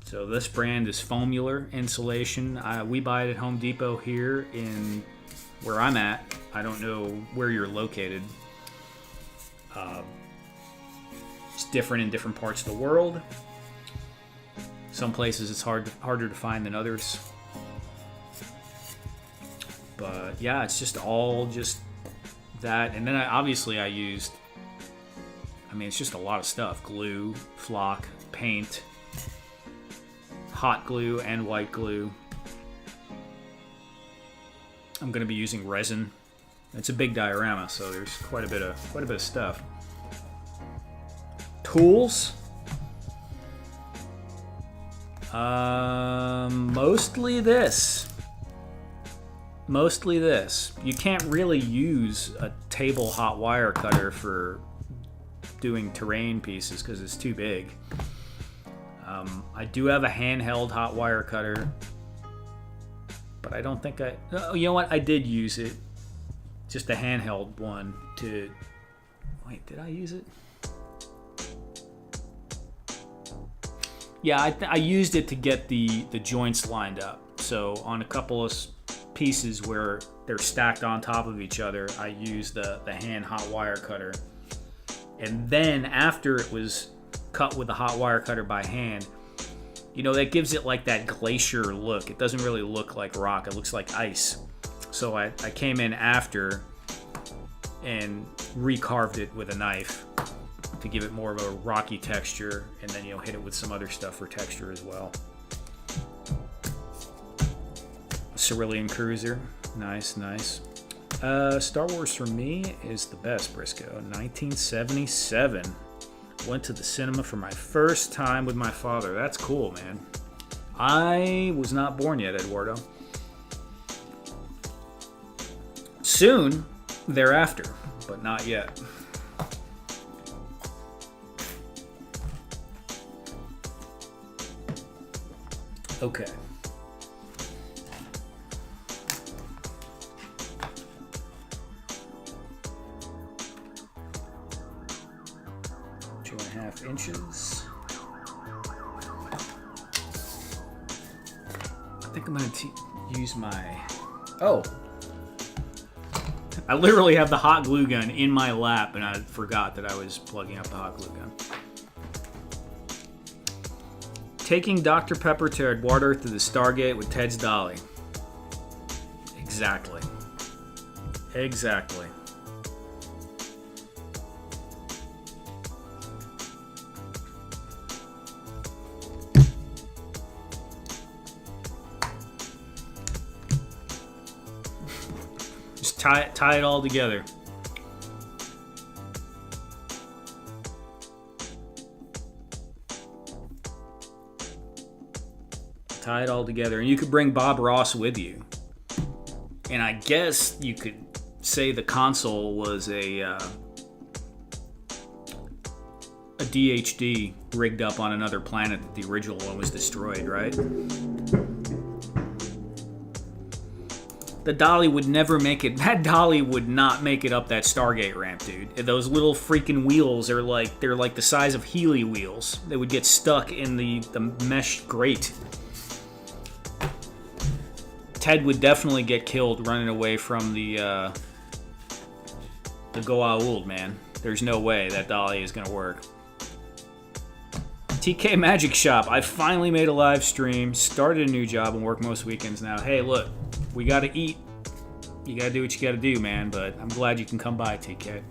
A: So this brand is Foamular Insulation. We buy it at Home Depot here in where I'm at. I don't know where you're located. It's different in different parts of the world. Some places it's harder to find than others. But yeah, it's just all just that. And then I used, it's just a lot of stuff. Glue, flock, paint, hot glue and white glue. I'm going to be using resin. It's a big diorama, so there's quite a bit of stuff. Tools. Mostly this. You can't really use a table hot wire cutter for doing terrain pieces because it's too big. I do have a handheld hot wire cutter, but I don't think you know what? I did use it. Just a handheld one to... Wait, did I use it? Yeah, I used it to get the joints lined up. So on a couple of pieces where they're stacked on top of each other, I used the hand hot wire cutter. And then after it was cut with the hot wire cutter by hand, that gives it like that glacier look. It doesn't really look like rock. It looks like ice. So I came in after and recarved it with a knife to give it more of a rocky texture, and then hit it with some other stuff for texture as well. Cerulean Cruiser, nice. Star Wars for me is the best, Briscoe. 1977. Went to the cinema for my first time with my father. That's cool, man. I was not born yet, Eduardo. Soon thereafter, but not yet. Okay. Two and a half inches. I think I'm going to use my... Oh. I literally have the hot glue gun in my lap, and I forgot that I was plugging up the hot glue gun. Taking Dr. Pepper to Eduardo to the Stargate with Ted's dolly. Exactly. Exactly. Just tie it all together. Tie it all together, and you could bring Bob Ross with you. And I guess you could say the console was a DHD rigged up on another planet that the original one was destroyed, right? The dolly would never make it. That dolly would not make it up that Stargate ramp, dude. Those little freaking wheels are they're like the size of Healy wheels. They would get stuck in the mesh grate. Ted would definitely get killed running away from the Goa'uld, man. There's no way that dolly is gonna work. TK Magic Shop. I finally made a live stream, started a new job, and work most weekends now. Hey, look, we gotta eat. You gotta do what you gotta do, man. But I'm glad you can come by, TK.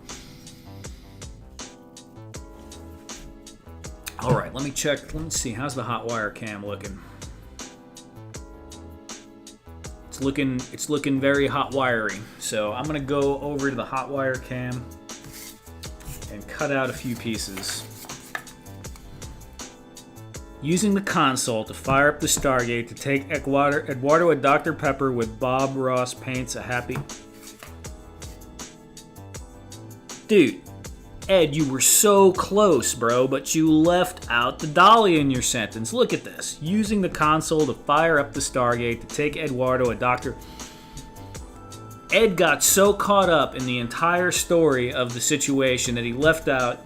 A: All right, let me check. Let me see. How's the hot wire cam looking? It's looking very hot wiry. So I'm gonna go over to the hot wire cam and cut out a few pieces. Using the console to fire up the Stargate to take Eduardo and Dr. Pepper with Bob Ross paints a happy... Dude, Ed, you were so close, bro, but you left out the dolly in your sentence. Look at this. Using the console to fire up the Stargate to take Eduardo and Dr. Ed got so caught up in the entire story of the situation that he left out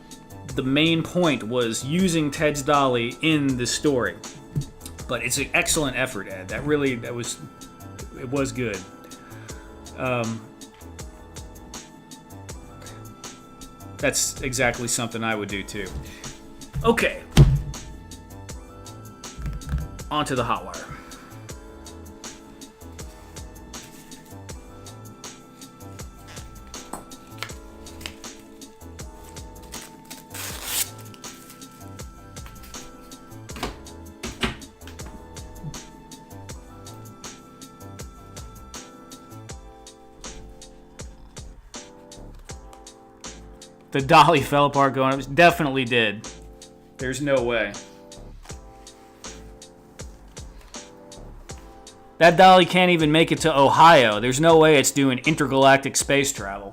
A: the main point was using Ted's dolly in the story. But it's an excellent effort, Ed. It was good. That's exactly something I would do too. Okay. Onto the hot wire. The dolly fell apart going. It definitely did. There's no way. That dolly can't even make it to Ohio. There's no way it's doing intergalactic space travel.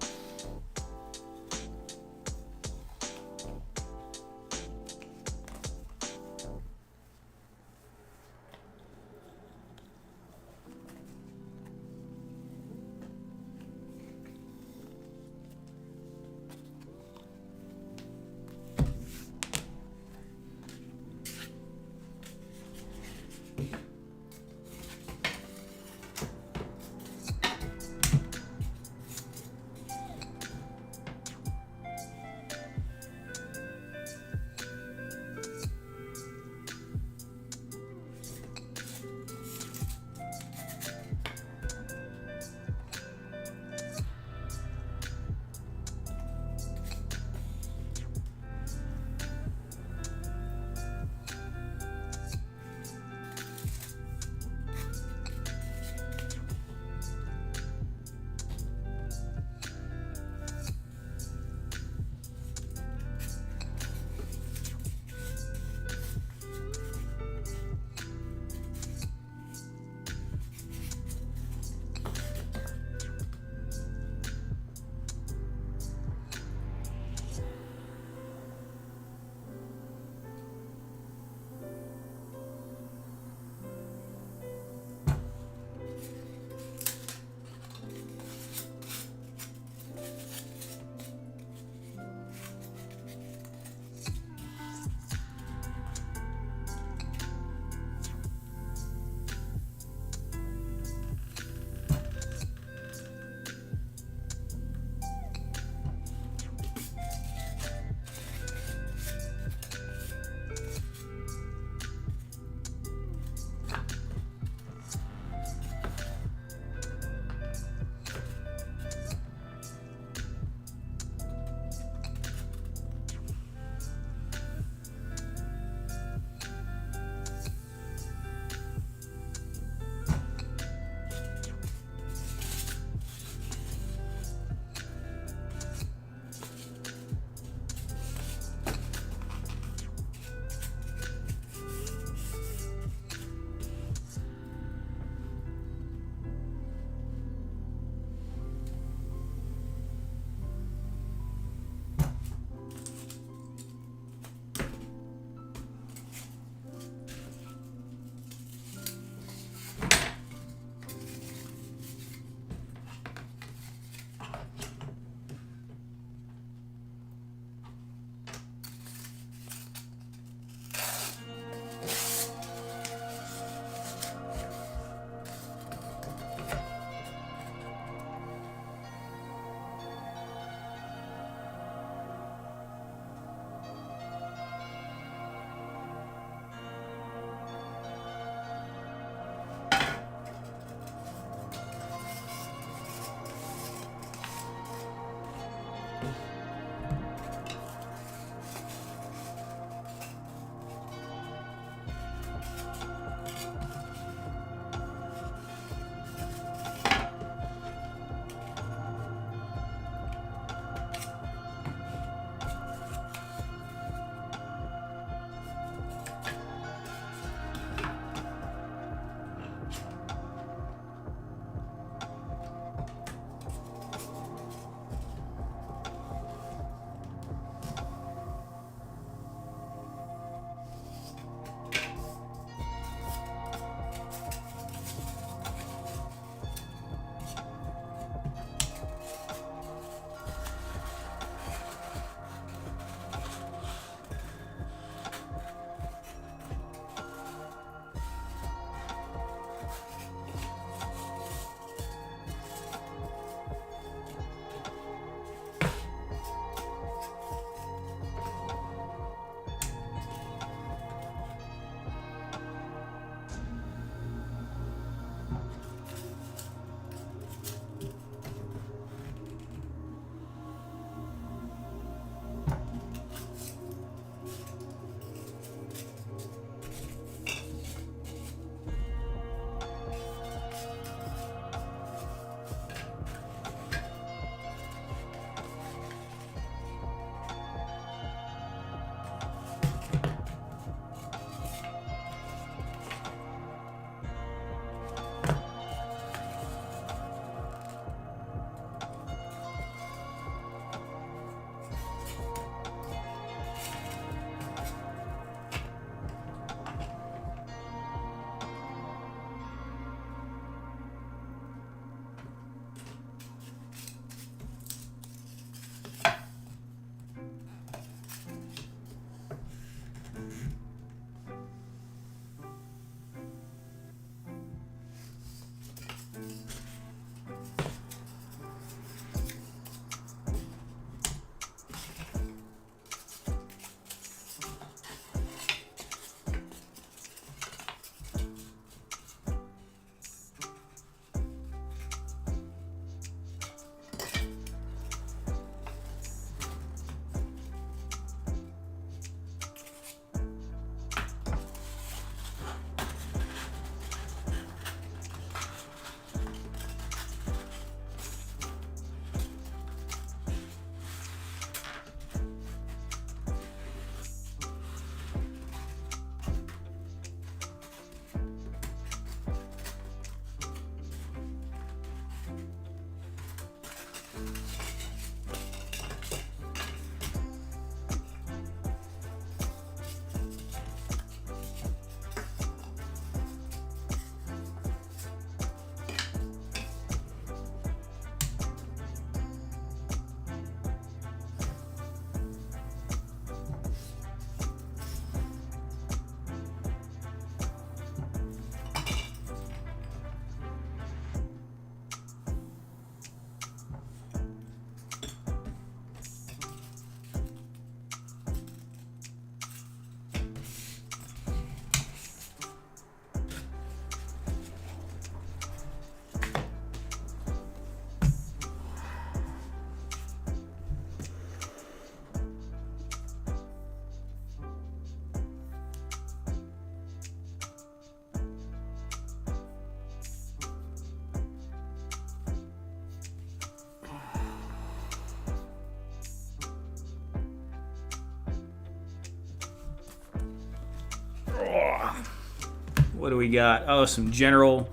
A: What do we got? Oh, some general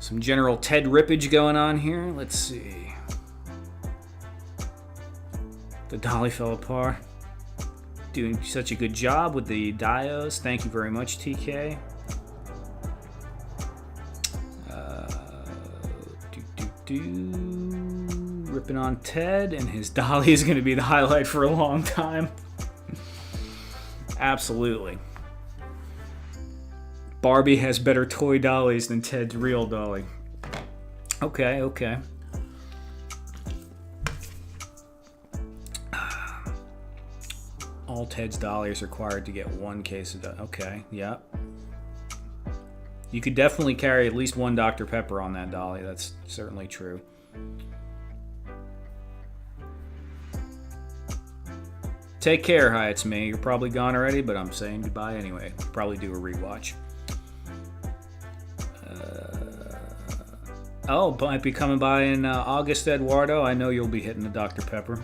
A: Ted rippage going on here. Let's see. The dolly fell apart. Doing such a good job with the dios. Thank you very much, TK. Ripping on Ted, and his dolly is going to be the highlight for a long time. Absolutely. Barbie has better toy dollies than Ted's real dolly. Okay, okay. All Ted's dollies are required to get one case of... Okay, yeah. You could definitely carry at least one Dr. Pepper on that dolly. That's certainly true. Take care, hi, it's me. You're probably gone already, but I'm saying goodbye anyway. Probably do a rewatch. Might be coming by in August, Eduardo. I know you'll be hitting the Dr. Pepper.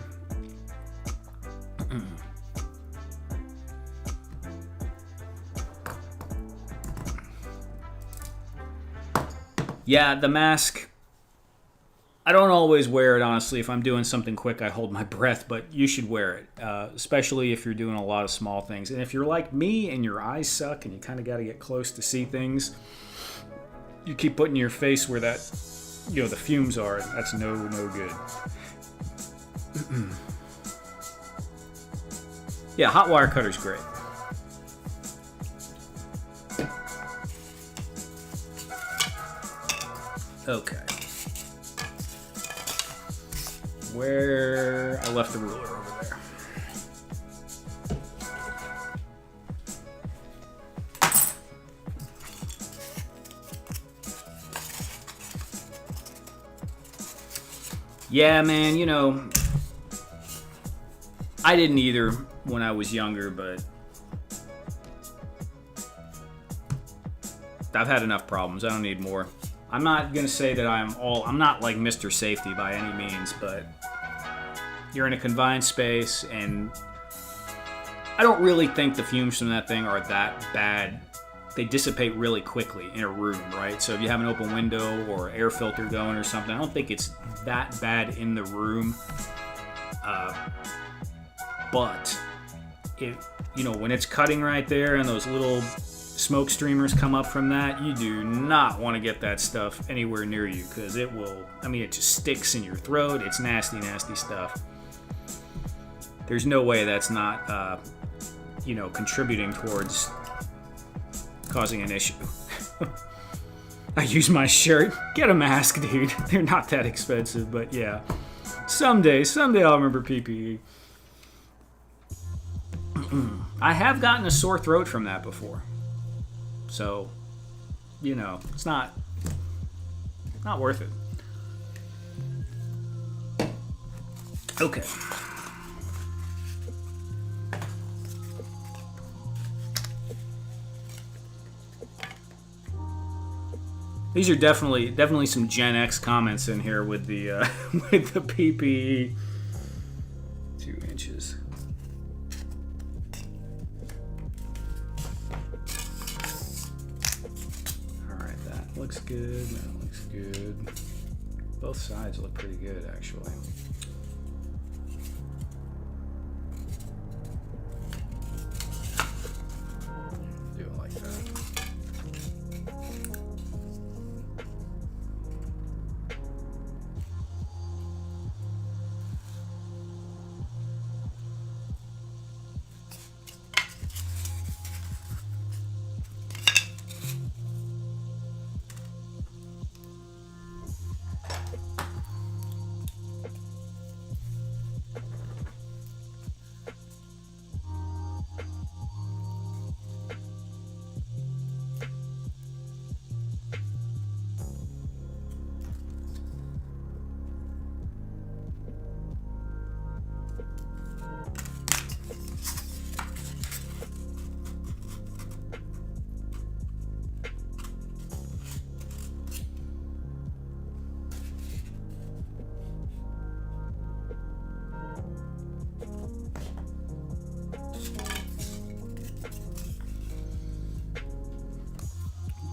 A: Yeah, the mask, I don't always wear it, honestly. If I'm doing something quick, I hold my breath, but you should wear it, especially if you're doing a lot of small things. And if you're like me and your eyes suck and you kind of got to get close to see things, you keep putting your face where that, the fumes are. That's no good. Yeah, hot wire cutter's great. Okay. Where I left the ruler over there. Yeah, man, I didn't either when I was younger, but I've had enough problems. I don't need more. I'm not going to say that I'm not like Mr. Safety by any means, but you're in a confined space, and I don't really think the fumes from that thing are that bad. They dissipate really quickly in a room, right? So if you have an open window or air filter going or something, I don't think it's that bad in the room. But when it's cutting right there and those little smoke streamers come up from that, you do not want to get that stuff anywhere near you, because it just sticks in your throat. It's nasty stuff. There's no way that's not contributing towards causing an issue. I use my shirt. Get a mask, dude. They're not that expensive, but yeah, someday I'll remember PPE. I have gotten a sore throat from that before. So, it's not worth it. Okay. These are definitely some Gen X comments in here with the with the PPE. 2 inches. Looks good. That looks good. Both sides look pretty good, actually. Do it like that.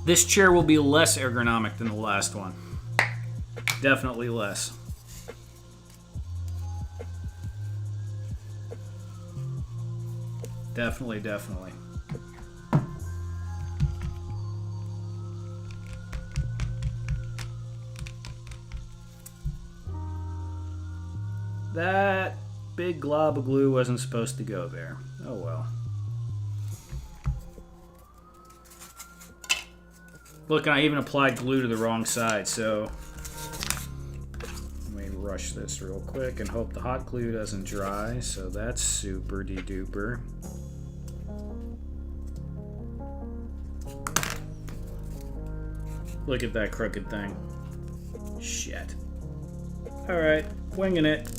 A: This chair will be less ergonomic than the last one. Definitely less. Definitely, definitely. That big glob of glue wasn't supposed to go there. Oh well. Look, I even applied glue to the wrong side, so let me rush this real quick and hope the hot glue doesn't dry. So that's super de-duper. Look at that crooked thing. Shit. Alright, winging it.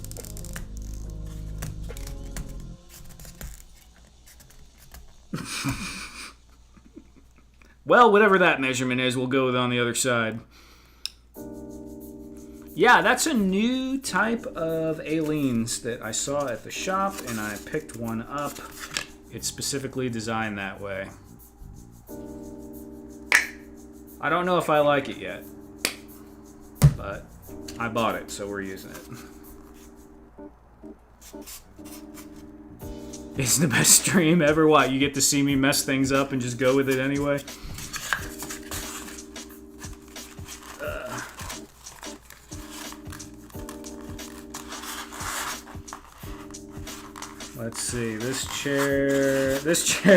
A: Well, whatever that measurement is, we'll go with on the other side. Yeah, that's a new type of Aleen's that I saw at the shop, and I picked one up. It's specifically designed that way. I don't know if I like it yet, but I bought it, so we're using it. It's the best stream ever. What, you get to see me mess things up and just go with it anyway? Let's see, this chair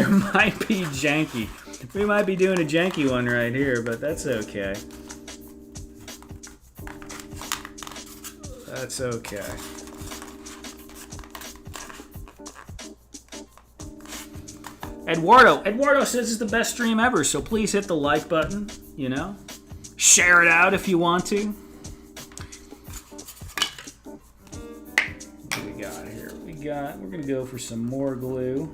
A: might be janky. We might be doing a janky one right here, but that's okay. That's okay. Eduardo says it's the best stream ever, so please hit the like button, you know? Share it out if you want to. What do we got here? We're gonna go for some more glue.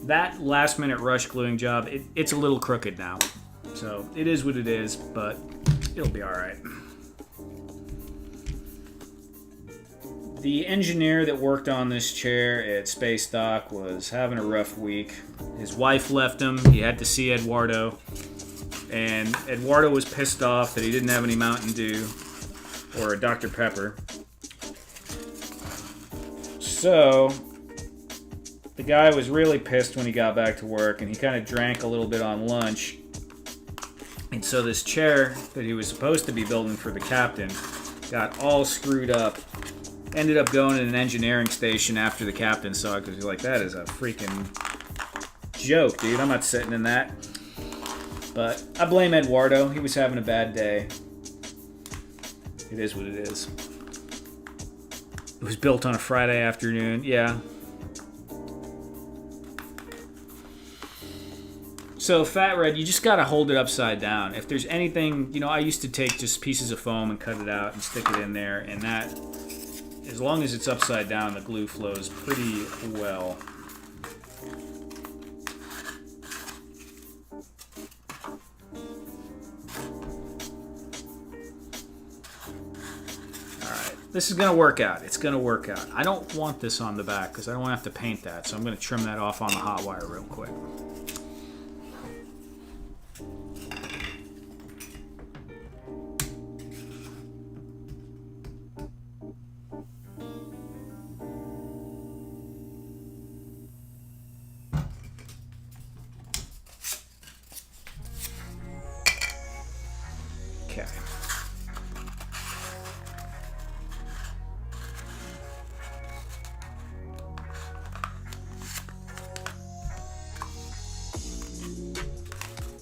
A: That last minute rush gluing job, it's a little crooked now. So it is what it is, but it'll be alright. The engineer that worked on this chair at Space Dock was having a rough week. His wife left him. He had to see Eduardo. And Eduardo was pissed off that he didn't have any Mountain Dew or a Dr. Pepper. So the guy was really pissed when he got back to work, and he kind of drank a little bit on lunch. And so this chair that he was supposed to be building for the captain got all screwed up. Ended up going in an engineering station after the captain saw it, because he's like, that is a freaking joke, dude. I'm not sitting in that. But I blame Eduardo. He was having a bad day. It is what it is. It was built on a Friday afternoon. Yeah. So Fat Red, you just gotta hold it upside down. If there's anything, you know, I used to take just pieces of foam and cut it out and stick it in there, and that, as long as it's upside down, the glue flows pretty well. This is going to work out. It's going to work out. I don't want this on the back because I don't want to have to paint that, so I'm going to trim that off on the hot wire real quick. Okay.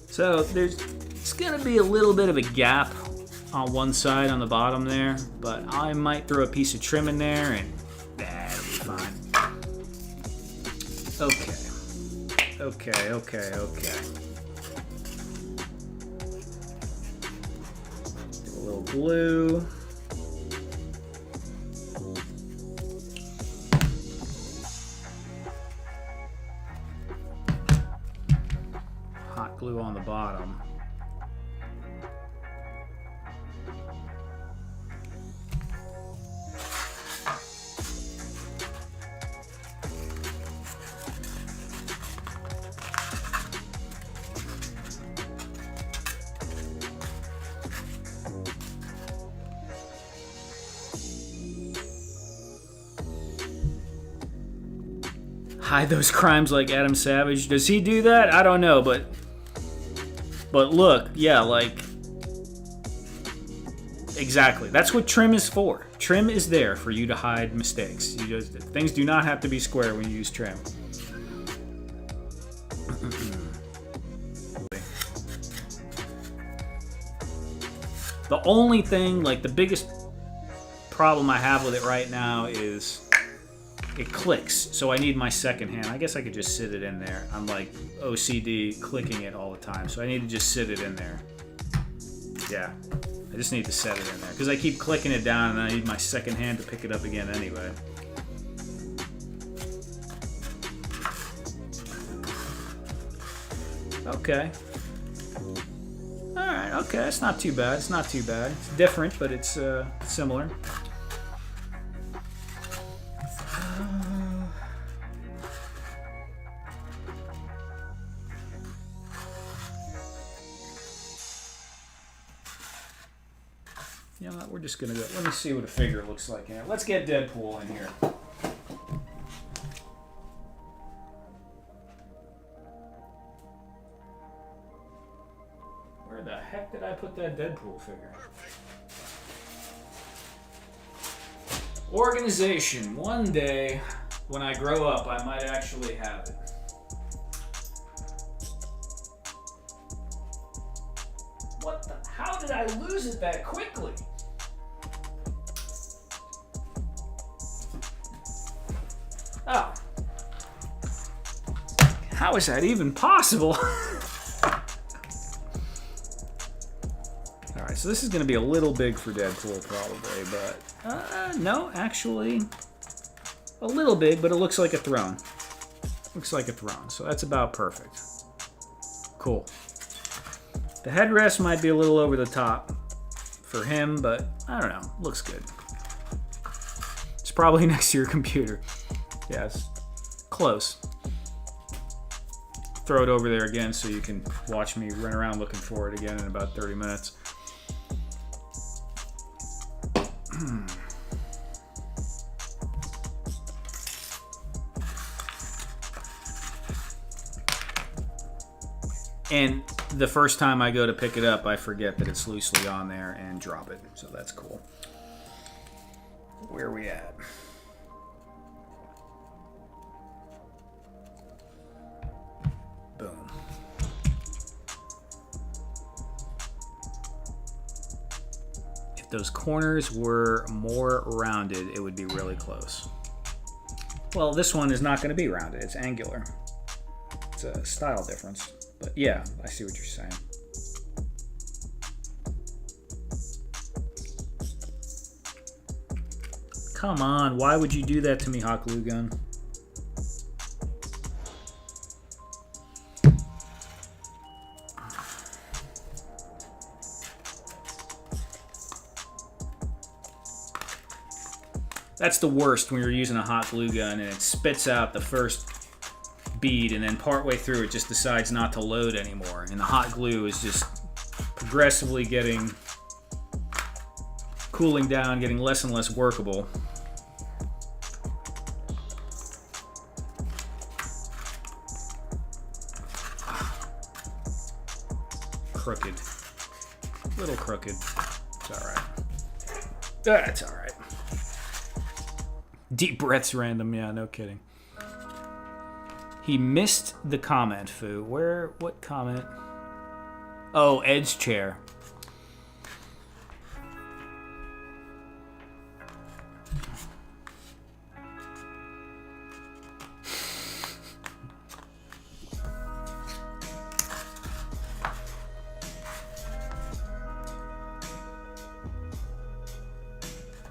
A: So it's going to be a little bit of a gap on one side on the bottom there, but I might throw a piece of trim in there and that'll be fine. Okay. Do a little glue. Glue on the bottom. hide those crimes like Adam Savage. Does he do that? I don't know, but look, yeah, like, exactly. That's what trim is for. Trim is there for you to hide mistakes. Things do not have to be square when you use trim. The only thing, like the biggest problem I have with it right now is it clicks. So I need my second hand. I guess I could just sit it in there. I'm like OCD clicking it all the time. So I need to just sit it in there. Yeah, I just need to set it in there because I keep clicking it down and I need my second hand to pick it up again anyway. Okay. Alright, okay, it's not too bad. It's not too bad. It's different, but it's similar. You know what, we're just gonna go. Let me see what a figure looks like in here. Let's get Deadpool in here. Where the heck did I put that Deadpool figure? Organization. One day, when I grow up, I might actually have it. What the? How did I lose it that quickly? Oh. How is that even possible? Alright, so this is going to be a little big for Deadpool probably, but no, actually a little big, but it looks like a throne. Looks like a throne, so that's about perfect. Cool. The headrest might be a little over the top for him, but I don't know, looks good. It's probably next to your computer. Yeah, it's close. Throw it over there again so you can watch me run around looking for it again in about 30 minutes. And the first time I go to pick it up, I forget that it's loosely on there and drop it. So that's cool. Where are we at? Boom. If those corners were more rounded, it would be really close. Well, this one is not going to be rounded. It's angular. It's a style difference. But yeah, I see what you're saying. Come on, why would you do that to me, Hot Glue Gun? That's the worst when you're using a hot glue gun and it spits out the first bead and then partway through it just decides not to load anymore. And the hot glue is just progressively cooling down, getting less and less workable. Crooked. A little crooked. It's alright. That's alright. Deep breaths random, yeah, no kidding. He missed the comment, Foo. What comment? Oh, Ed's chair.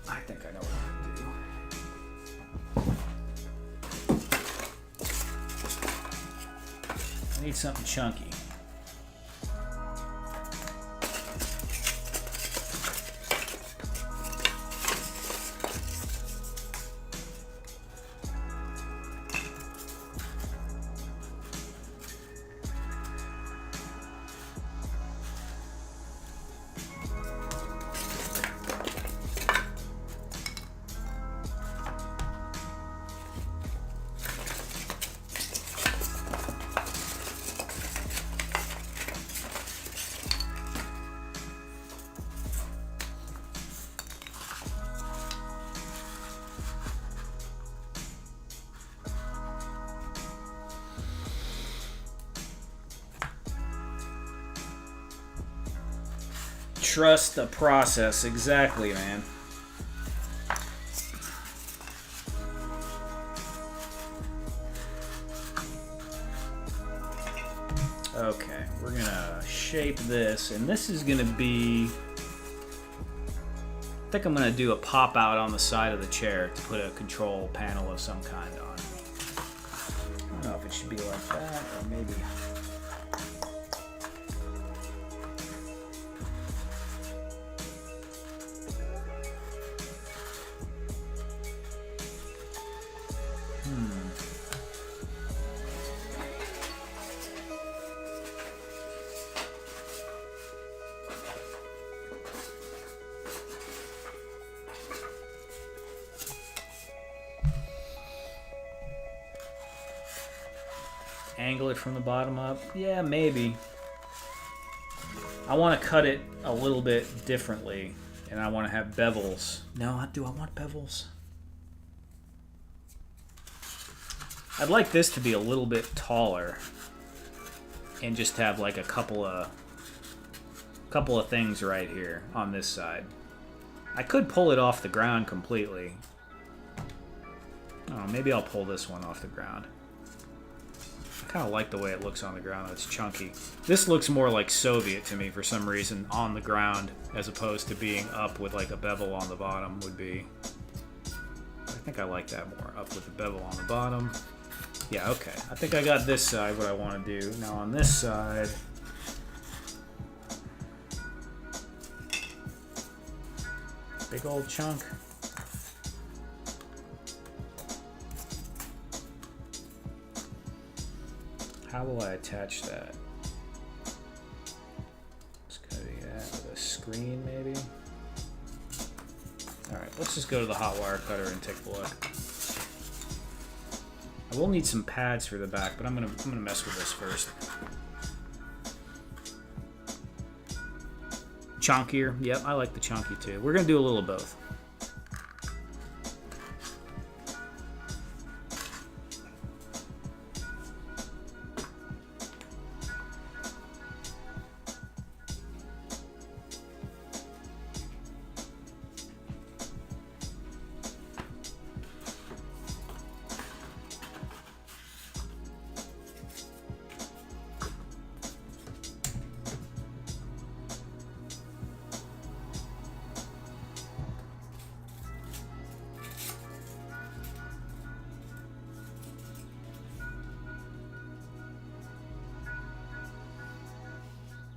A: I think I know what I'm gonna do. I need something chunky. trust the process. Exactly, man. Okay, we're gonna shape this, and this is gonna be... I think I'm gonna do a pop out on the side of the chair to put a control panel of some kind on. I don't know if it should be like that, or maybe... Angle it from the bottom up? Yeah, maybe. I want to cut it a little bit differently, and I want to have bevels. No, do I want bevels? I'd like this to be a little bit taller and just have like a couple of things right here on this side. I could pull it off the ground completely. Oh, maybe I'll pull this one off the ground. I kind of like the way it looks on the ground. It's chunky. This looks more like Soviet to me for some reason on the ground, as opposed to being up with like a bevel on the bottom would be. I think I like that more, up with the bevel on the bottom. Yeah, okay. I think I got this side what I want to do. Now on this side, big old chunk. How will I attach that? It's gonna be that with a screen, maybe. All right, let's just go to the hot wire cutter and take a look. I will need some pads for the back, but I'm gonna mess with this first. Chunkier, yep, I like the chunky too. We're gonna do a little of both.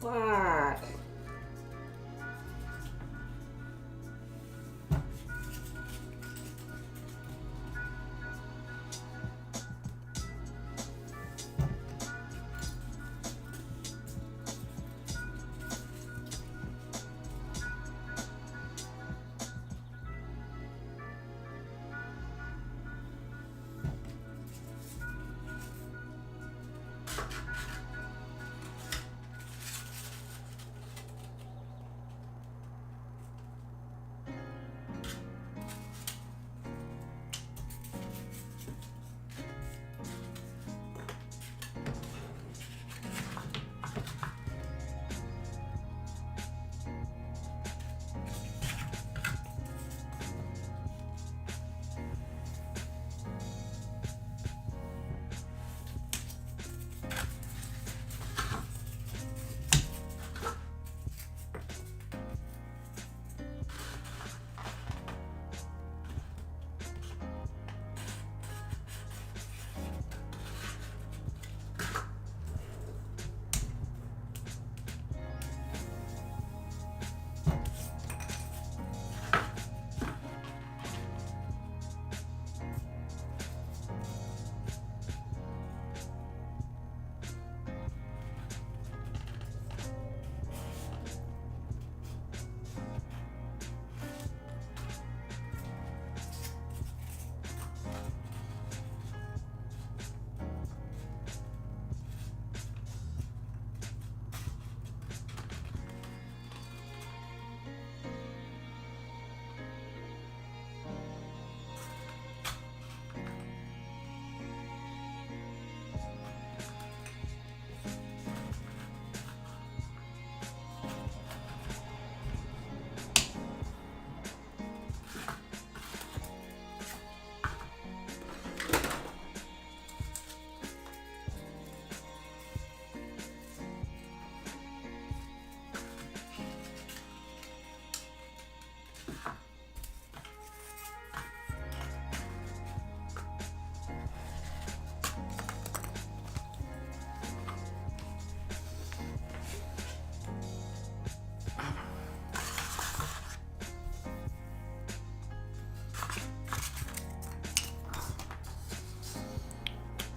B: Fuck.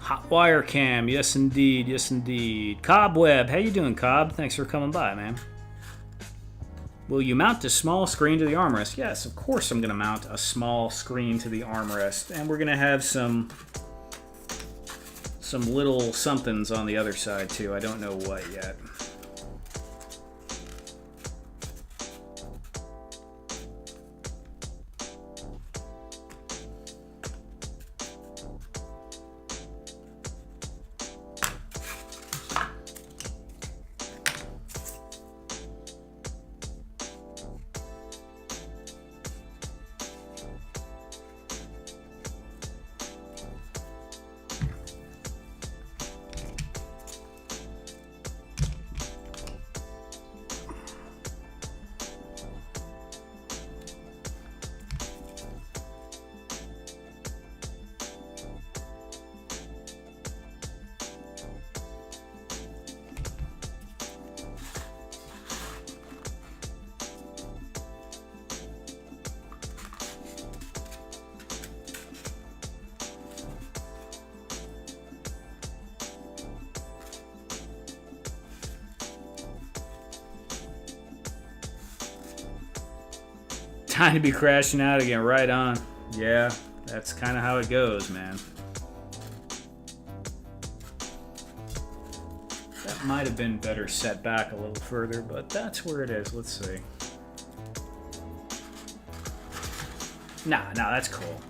A: Hot wire cam, yes indeed, yes indeed. Cobweb, how you doing, Cobb? Thanks for coming by, man. Will you mount a small screen to the armrest? Yes, of course I'm going to mount a small screen to the armrest. And we're going to have some little somethings on the other side, too. I don't know what yet. Time to be crashing out again, right on. Yeah, that's kind of how it goes, man. That might have been better set back a little further, but that's where it is. Let's see. Nah, that's cool.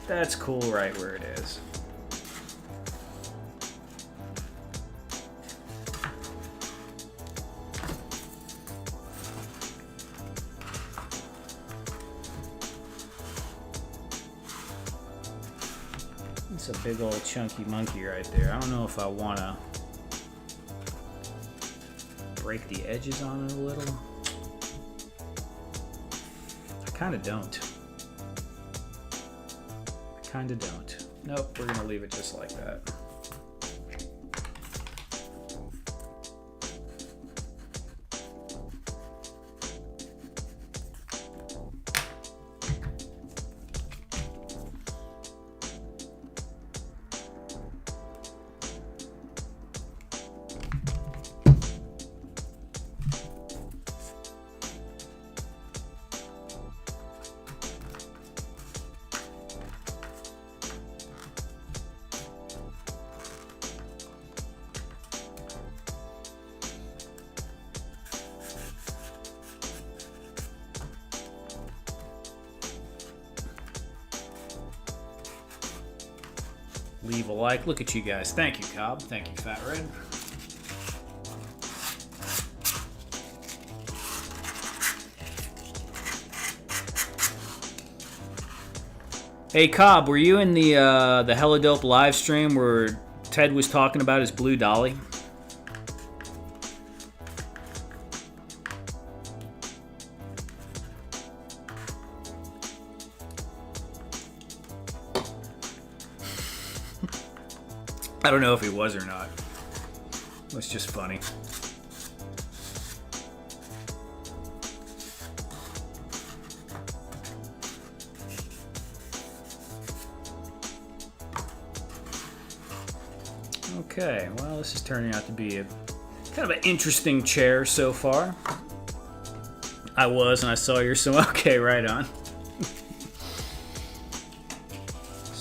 A: That's cool right where it is. It's a big old chunky monkey right there. I don't know if I want to break the edges on it a little. I kind of don't. Nope, we're going to leave it just like that. Leave a like. Look at you guys. Thank you, Cobb. Thank you, Fat Red. Hey, Cobb, were you in the Hella Dope live stream where Ted was talking about his blue dolly? I don't know if he was or not. It was just funny. Okay, well, this is turning out to be a kind of an interesting chair so far. I was, and I saw you're so okay, right on.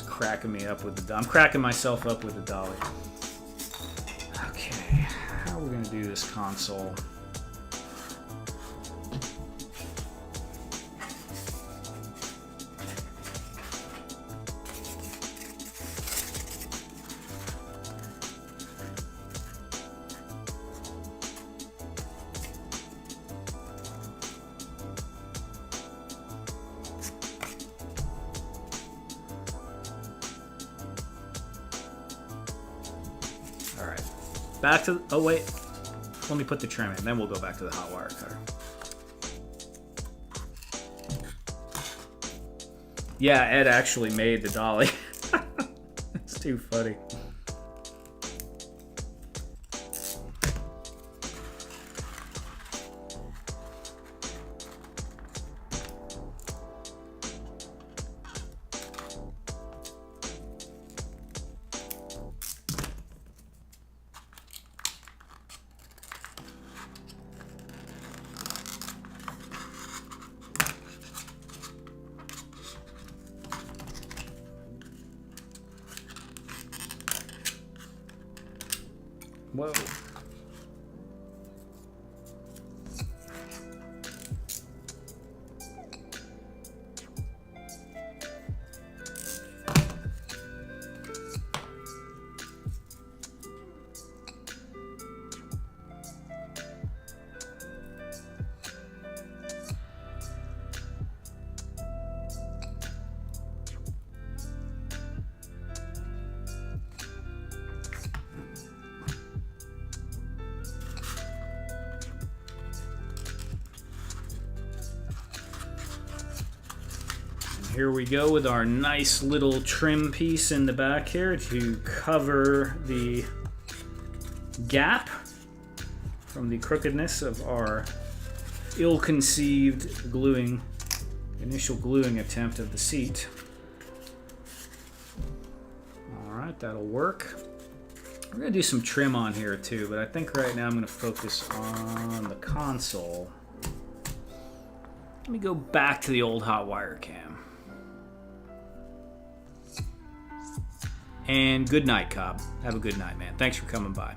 A: Cracking me up with the I'm cracking myself up with the dolly. Okay, how are we gonna do this console? Back to, oh wait, let me put the trim in, then we'll go back to the hot wire cutter. Yeah, Ed actually made the dolly. It's too funny. Whoa. Here we go with our nice little trim piece in the back here to cover the gap from the crookedness of our ill-conceived initial gluing attempt of the seat. Alright, that'll work. We're going to do some trim on here too, but I think right now I'm going to focus on the console. Let me go back to the old hot wire cam. And good night, Cobb. Have a good night, man. Thanks for coming by.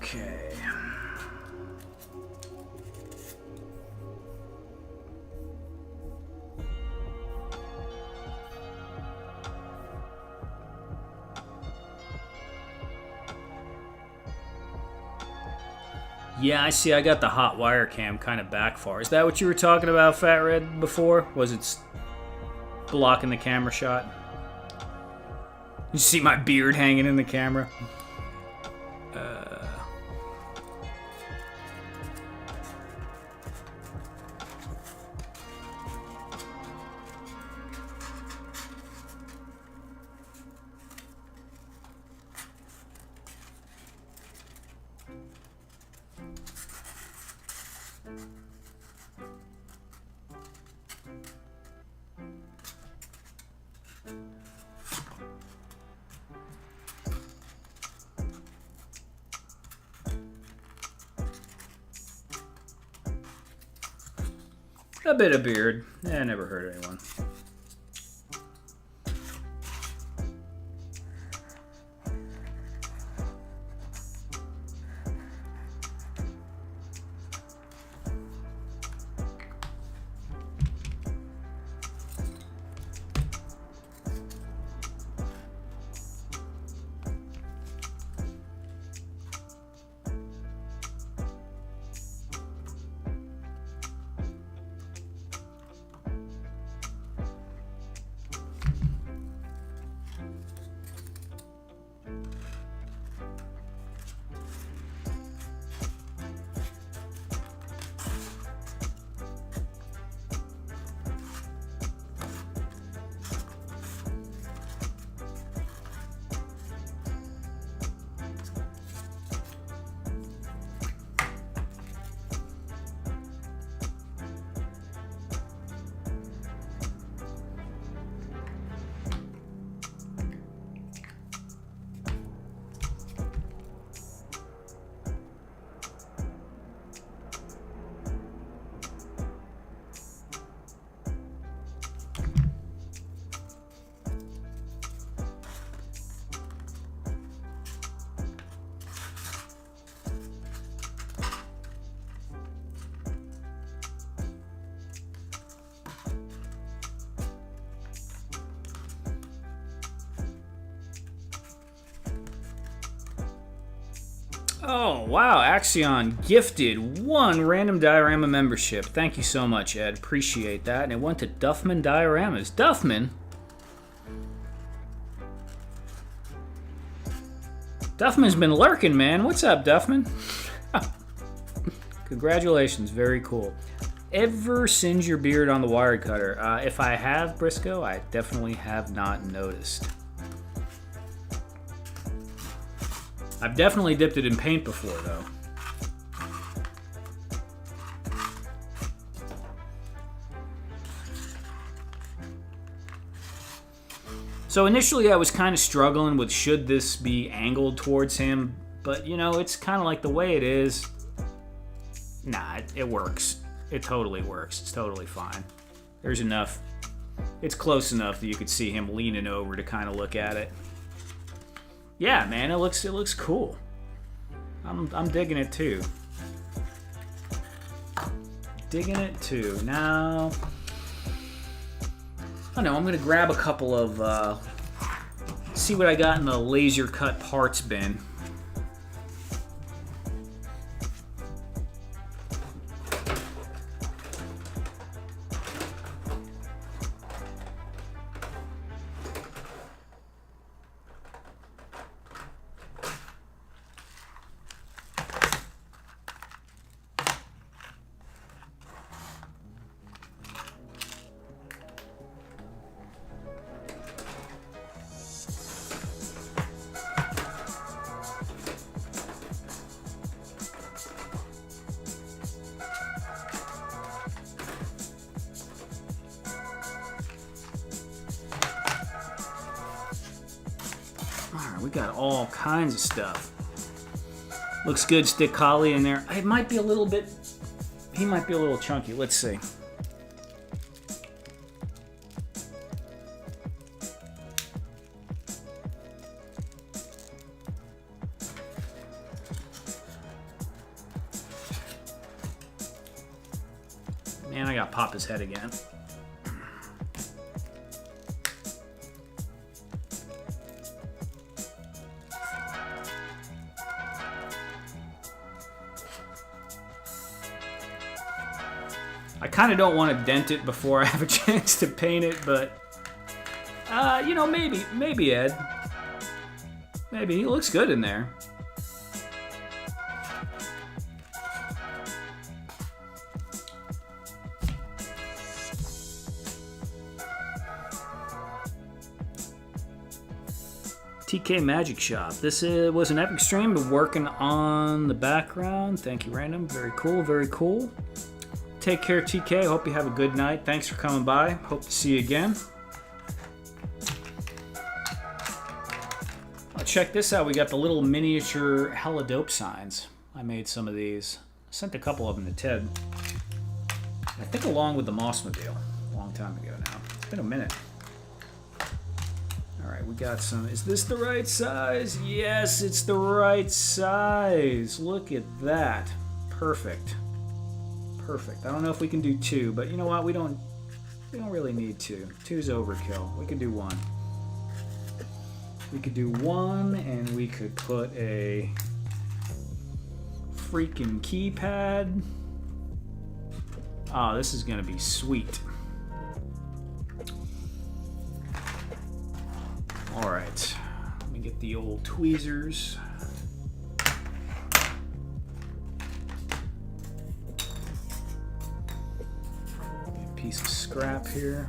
A: Okay. Yeah, I see. I got the hot wire cam kind of back far. Is that what you were talking about, Fat Red, before? Was it blocking the camera shot? You see my beard hanging in the camera? A bit of beard. Never hurt anyone. Oh, wow. Axion gifted 1 random diorama membership. Thank you so much, Ed. Appreciate that. And it went to Duffman Dioramas. Duffman? Duffman's been lurking, man. What's up, Duffman? Congratulations. Very cool. Ever singe your beard on the wired cutter? If I have, Briscoe, I definitely have not noticed. I've definitely dipped it in paint before, though. So initially I was kind of struggling with should this be angled towards him, but you know, it's kind of like the way it is. Nah, it works. It totally works. It's totally fine. There's enough. It's close enough that you could see him leaning over to kind of look at it. Yeah, man, it looks cool. I'm digging it too. Digging it too. Now, I don't know. I'm gonna grab a couple of see what I got in the laser cut parts bin. We got all kinds of stuff. Looks good, stick collie in there. It might be a little bit, he might be a little chunky. Let's see. Man, I gotta pop his head again. I kind of don't want to dent it before I have a chance to paint it, but you know, maybe Ed. Maybe he looks good in there. TK Magic Shop. This was an epic stream. Been working on the background. Thank you, Random. Very cool, very cool. Take care, TK. Hope you have a good night. Thanks for coming by. Hope to see you again. Check this out. We got the little miniature hella dope signs. I made some of these. I sent a couple of them to Ted. I think along with the Mossmobile, a long time ago now. It's been a minute. All right, we got some. Is this the right size? Yes, it's the right size. Look at that. Perfect. Perfect. I don't know if we can do 2, but you know what? We don't really need 2. 2's overkill. We could do 1. We could do 1, and we could put a freaking keypad. Oh, this is gonna be sweet. All right, let me get the old tweezers. A piece of scrap here.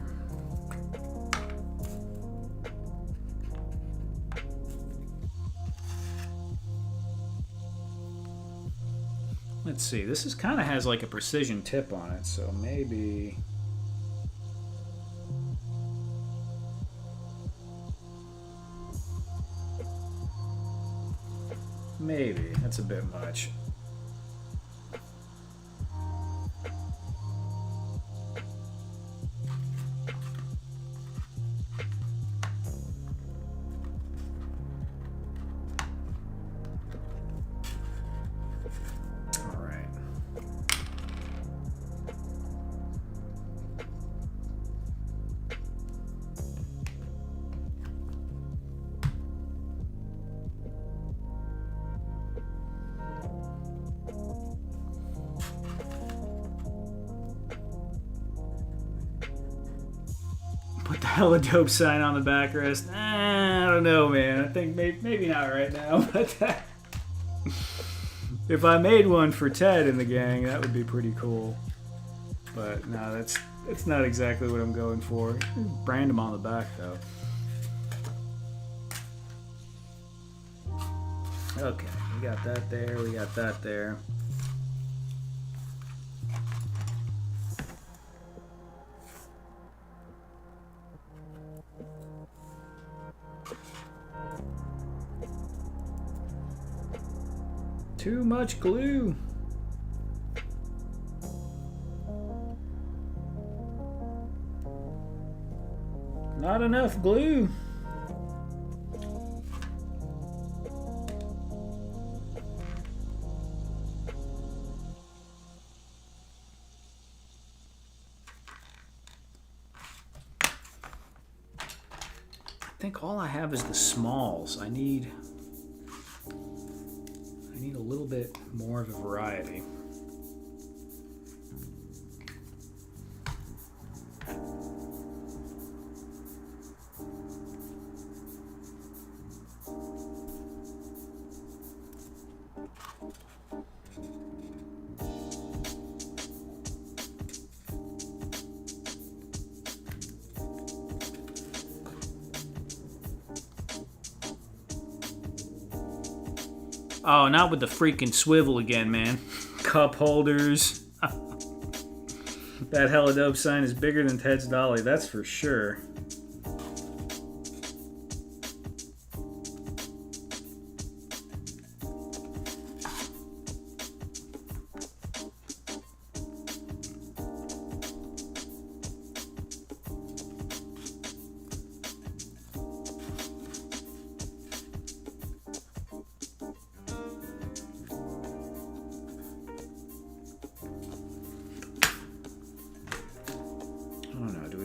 A: Let's see, this is kind of has like a precision tip on it, so maybe... Maybe, that's a bit much. Put the hella dope sign on the backrest. I don't know, man. I think maybe not right now, but if I made one for Ted in the gang, that would be pretty cool. But no, that's not exactly what I'm going for. Brand him on the back, though. Okay, we got that there. We got that there. Too much glue. Not enough glue. I think all I have is the smalls. I need a little bit more of a variety. Oh, not with the freaking swivel again, man. Cup holders. That hella dope sign is bigger than Ted's dolly, that's for sure.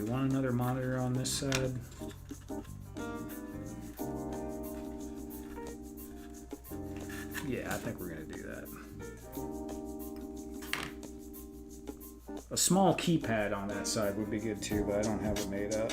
A: Another monitor on this side. Yeah, I think we're gonna do that. A small keypad on that side would be good too, but I don't have it made up.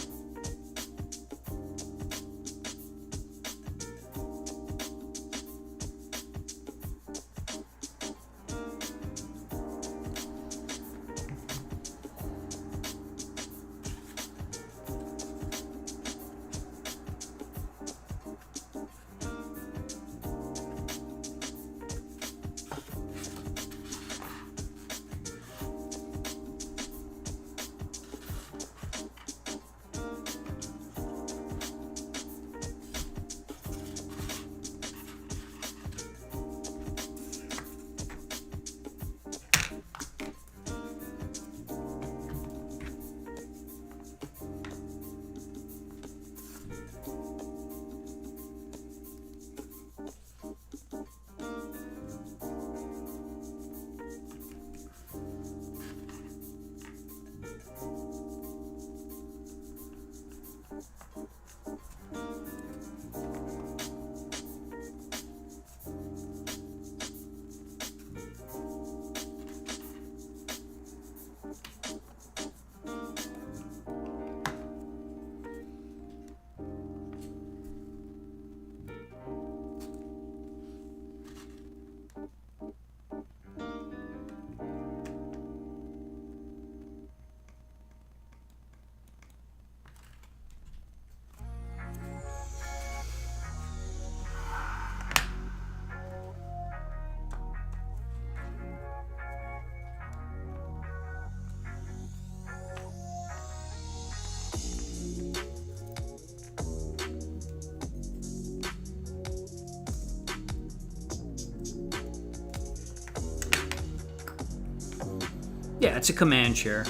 A: Yeah, it's a command chair.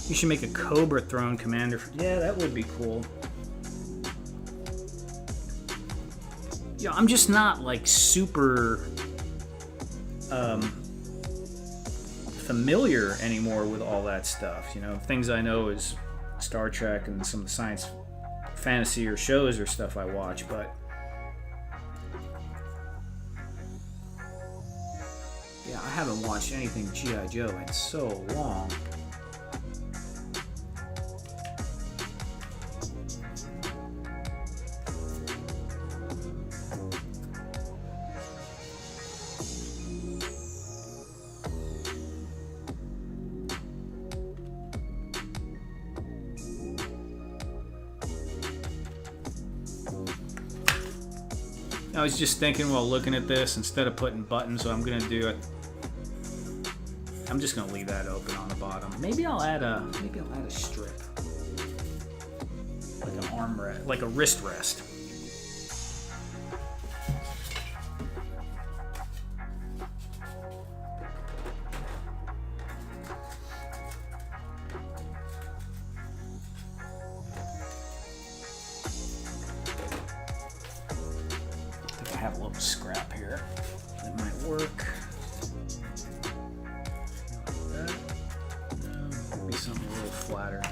A: You should make a Cobra Throne Commander. Yeah, that would be cool. Yeah, I'm just not like super familiar anymore with all that stuff. You know, things I know is Star Trek and some of the science fantasy or shows or stuff I watch, but yeah, I haven't watched anything G.I. Joe in so long. I was just thinking while looking at this, instead of putting buttons, what I'm gonna do, I'm just gonna leave that open on the bottom. Maybe I'll add a strip, like an arm rest, like a wrist rest. I have a little scrap here that might work. Like that. No, maybe something a little flatter.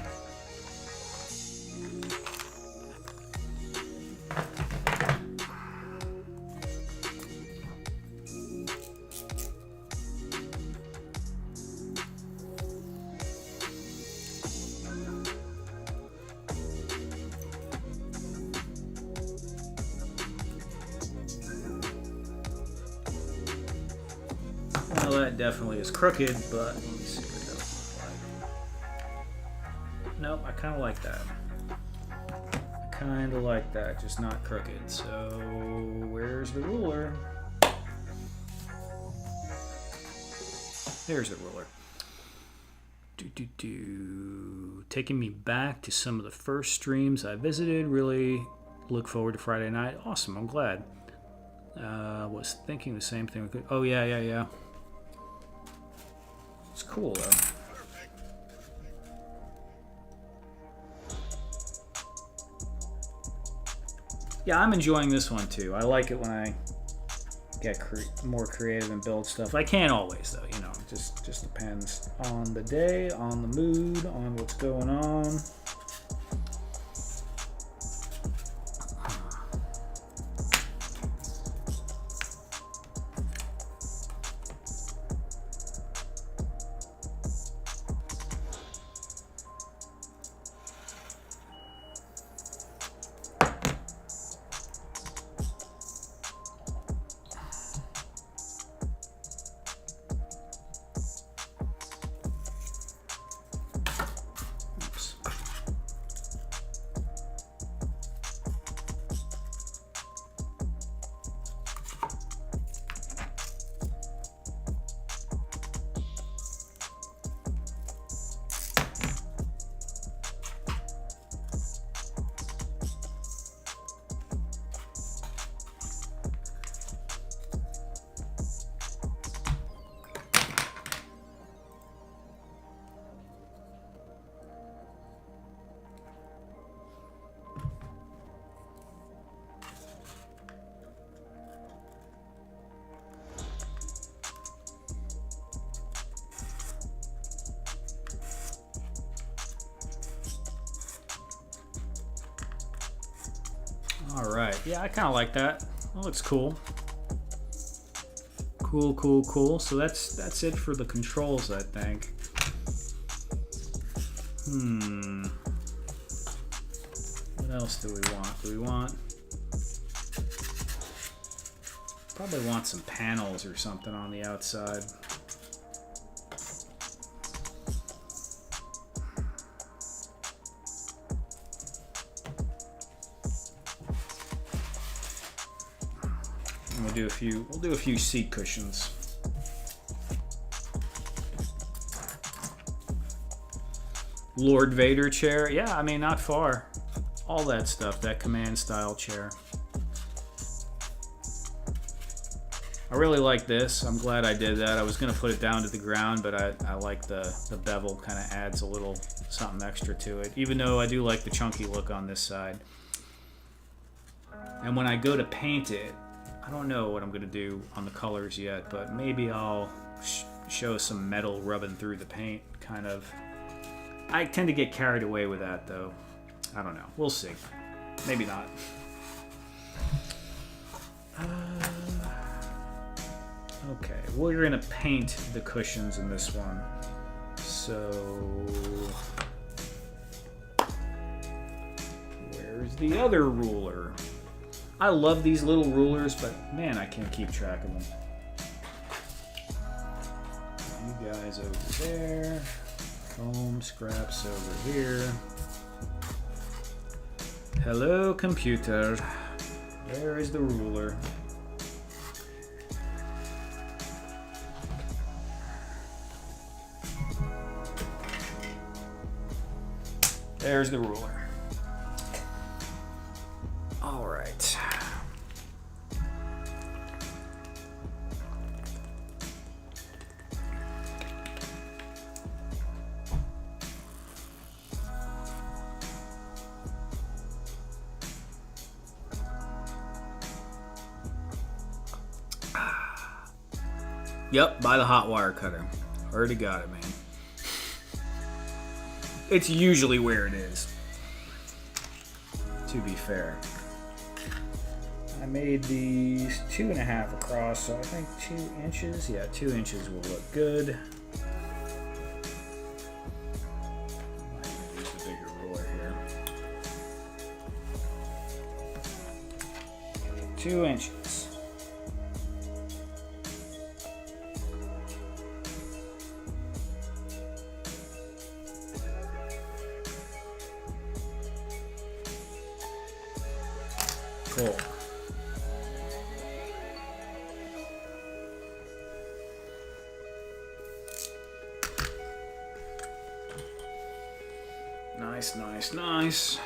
A: Well, that definitely is crooked, but let me see what that looks like. Nope, I kind of like that. I kind of like that, just not crooked. So, where's the ruler? There's the ruler. Taking me back to some of the first streams I visited. Really look forward to Friday night. Awesome, I'm glad. Was thinking the same thing. Oh, yeah. It's cool, though. Yeah, I'm enjoying this one, too. I like it when I get more creative and build stuff. I can't always, though, you know. It just depends on the day, on the mood, on what's going on. Alright, yeah, I kind of like that. That looks cool. Cool. So that's it for the controls, I think. What else do we want? Probably want some panels or something on the outside. We'll do a few seat cushions. Lord Vader chair. Yeah, I mean, not far. All that stuff, that command style chair. I really like this. I'm glad I did that. I was going to put it down to the ground, but I like the bevel. Kind of adds a little something extra to it, even though I do like the chunky look on this side. And when I go to paint it, I don't know what I'm going to do on the colors yet, but maybe I'll show some metal rubbing through the paint, kind of. I tend to get carried away with that, though. I don't know. We'll see. Maybe not. Okay, we're going to paint the cushions in this one. So, where's the other ruler? I love these little rulers, but man, I can't keep track of them. You guys over there. Foam scraps over here. Hello, computer. Where is the ruler? There's the ruler. All right. Yep, buy the hot wire cutter. Already got it, man. It's usually where it is, to be fair. I made these 2.5 across, so I think 2 inches. Yeah, 2 inches will look good. Use the bigger ruler here. 2 inches. Cool. Nice, nice, nice.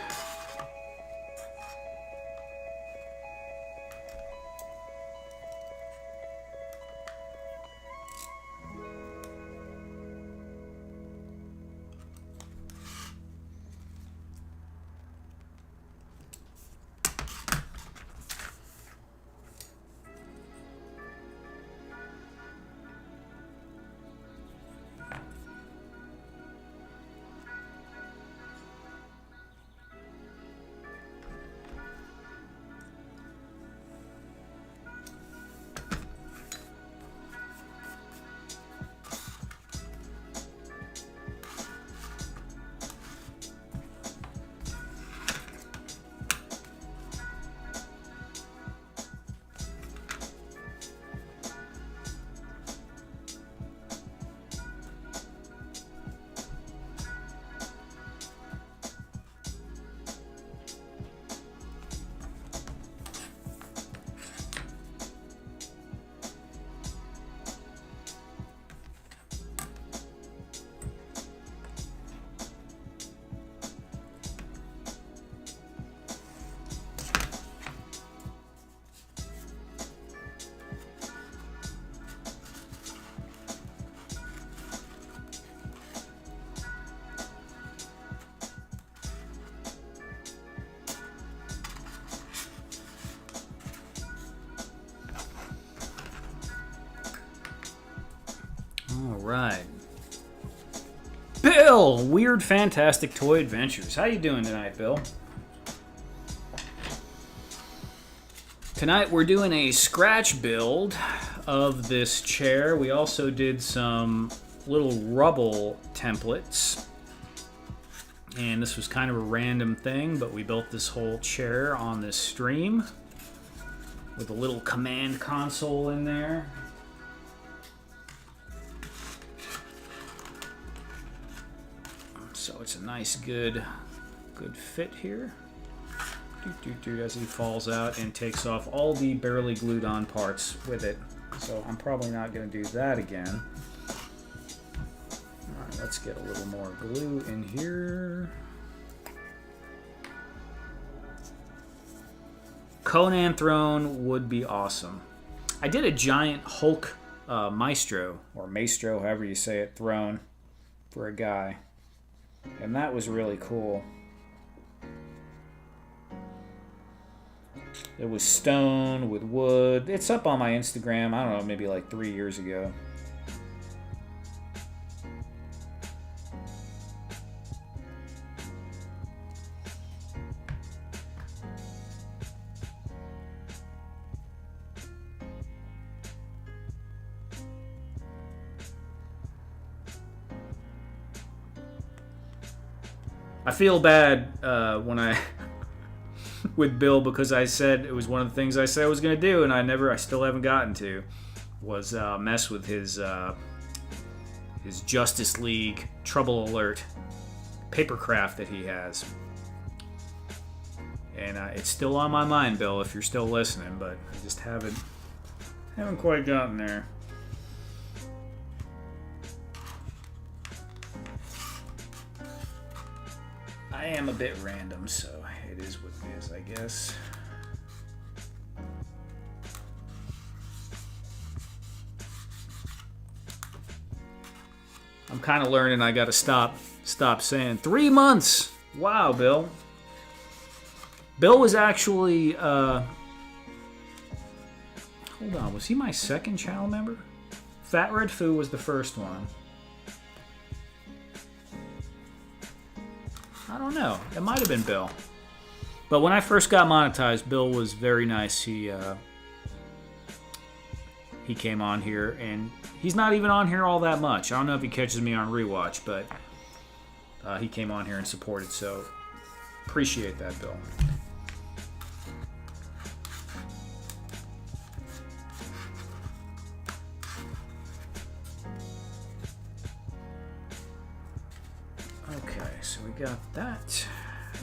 A: Right. Bill, Weird Fantastic Toy Adventures. How you doing tonight, Bill? Tonight we're doing a scratch build of this chair. We also did some little rubble templates. And this was kind of a random thing, but we built this whole chair on this stream with a little command console in there. So it's a nice, good fit here. As he falls out and takes off all the barely glued on parts with it. So I'm probably not going to do that again. Alright, let's get a little more glue in here. Conan throne would be awesome. I did a giant Hulk maestro, or maestro, however you say it, throne for a guy. And that was really cool. It was stone with wood. It's up on my Instagram, I don't know, maybe like 3 years ago. I feel bad when I with Bill, because I said it was one of the things I said I was going to do, and I still haven't gotten to, was mess with his Justice League Trouble Alert papercraft that he has. And it's still on my mind, Bill, if you're still listening, but I just haven't quite gotten there. I am a bit random, so it is what it is, I guess. I'm kind of learning I got to stop saying 3 months. Wow, Bill. Bill was actually, hold on, was he my second channel member? Fat Red Foo was the first one. I don't know. It might have been Bill. But when I first got monetized, Bill was very nice. He came on here, and he's not even on here all that much. I don't know if he catches me on rewatch, but he came on here and supported, so appreciate that, Bill. Okay, so we got that,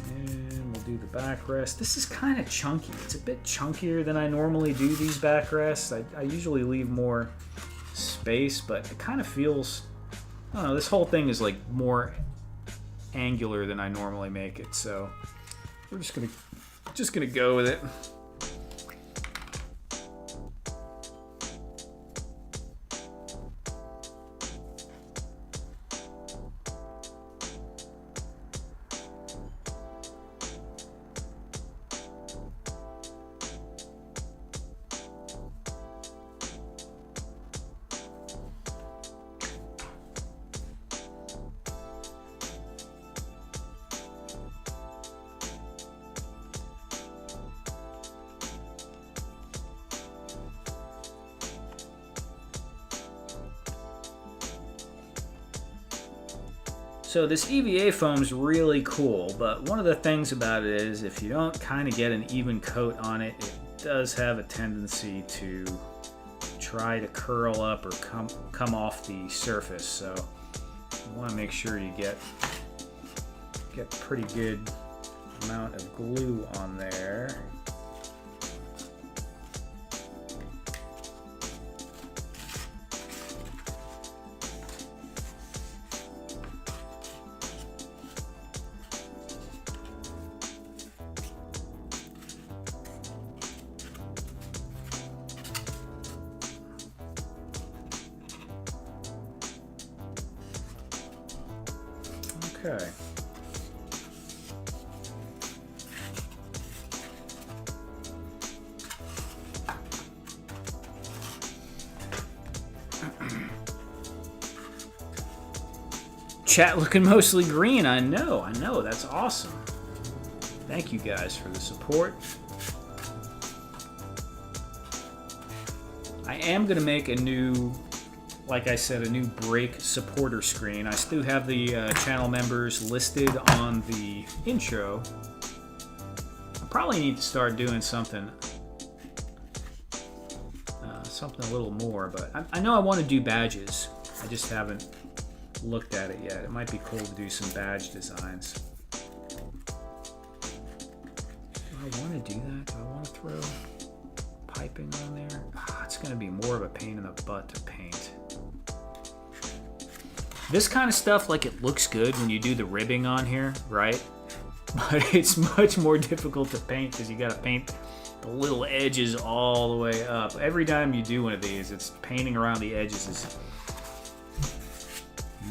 A: and we'll do the backrest. This is kind of chunky. It's a bit chunkier than I normally do these backrests. I usually leave more space, but it kind of feels, I don't know, this whole thing is like more angular than I normally make it, so we're just gonna go with it. So this EVA foam's really cool, but one of the things about it is if you don't kind of get an even coat on it, it does have a tendency to try to curl up or come off the surface. So you want to make sure you get pretty good amount of glue on there. Okay. Chat looking mostly green. I know. That's awesome. Thank you guys for the support. I am going to make a new, like I said, a new break supporter screen. I still have the channel members listed on the intro. I probably need to start doing something a little more, but I know I want to do badges. I just haven't looked at it yet. It might be cool to do some badge designs. Do I want to do that? Do I want to throw piping on there? It's going to be more of a pain in the butt to paint. This kind of stuff, like, it looks good when you do the ribbing on here, right? But it's much more difficult to paint because you got to paint the little edges all the way up. Every time you do one of these, it's painting around the edges is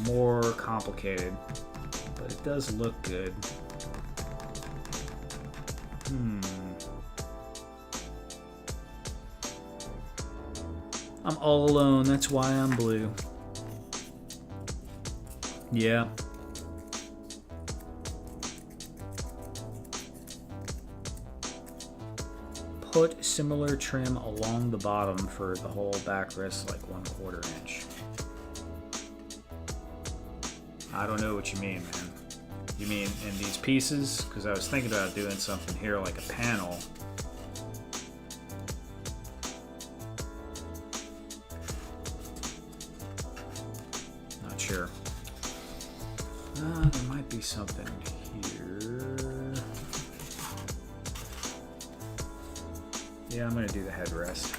A: more complicated, but it does look good. I'm all alone, that's why I'm blue. Yeah. Put similar trim along the bottom for the whole backrest, like 1/4 inch. I don't know what you mean, man. You mean in these pieces? Because I was thinking about doing something here like a panel. Not sure. There might be something here. Yeah, I'm going to do the headrest.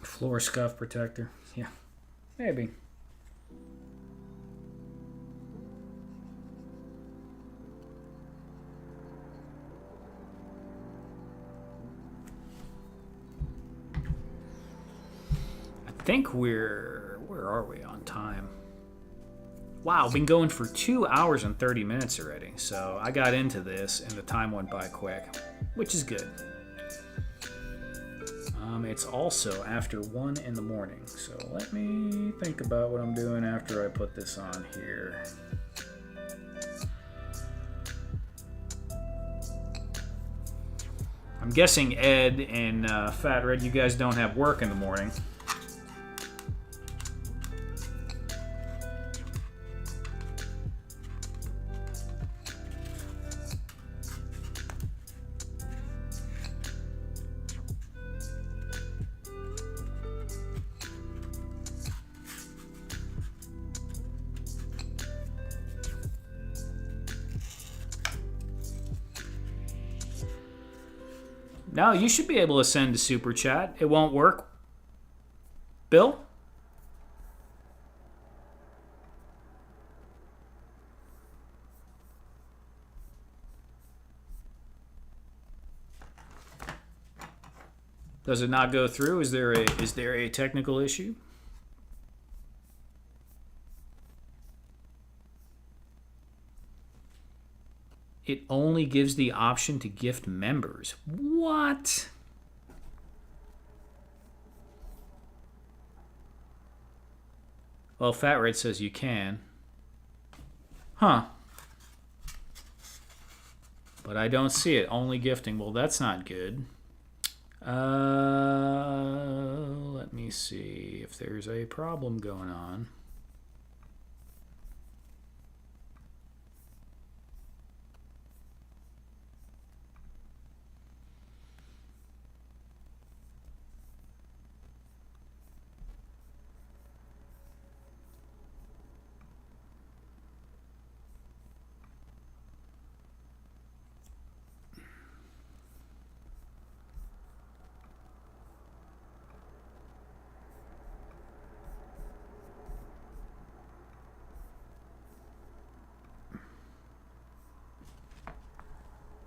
A: Floor scuff protector. Yeah, maybe. I think where are we on time? Wow, we've been going for 2 hours and 30 minutes already. So I got into this and the time went by quick, which is good. It's also after 1 in the morning, so let me think about what I'm doing after I put this on here. I'm guessing Ed and Fat Red, you guys don't have work in the morning. No, you should be able to send a super chat. It won't work. Bill? Does it not go through? Is there a technical issue? It only gives the option to gift members. What? Well, Fat Red says you can. Huh. But I don't see it. Only gifting. Well, that's not good. Let me see if there's a problem going on.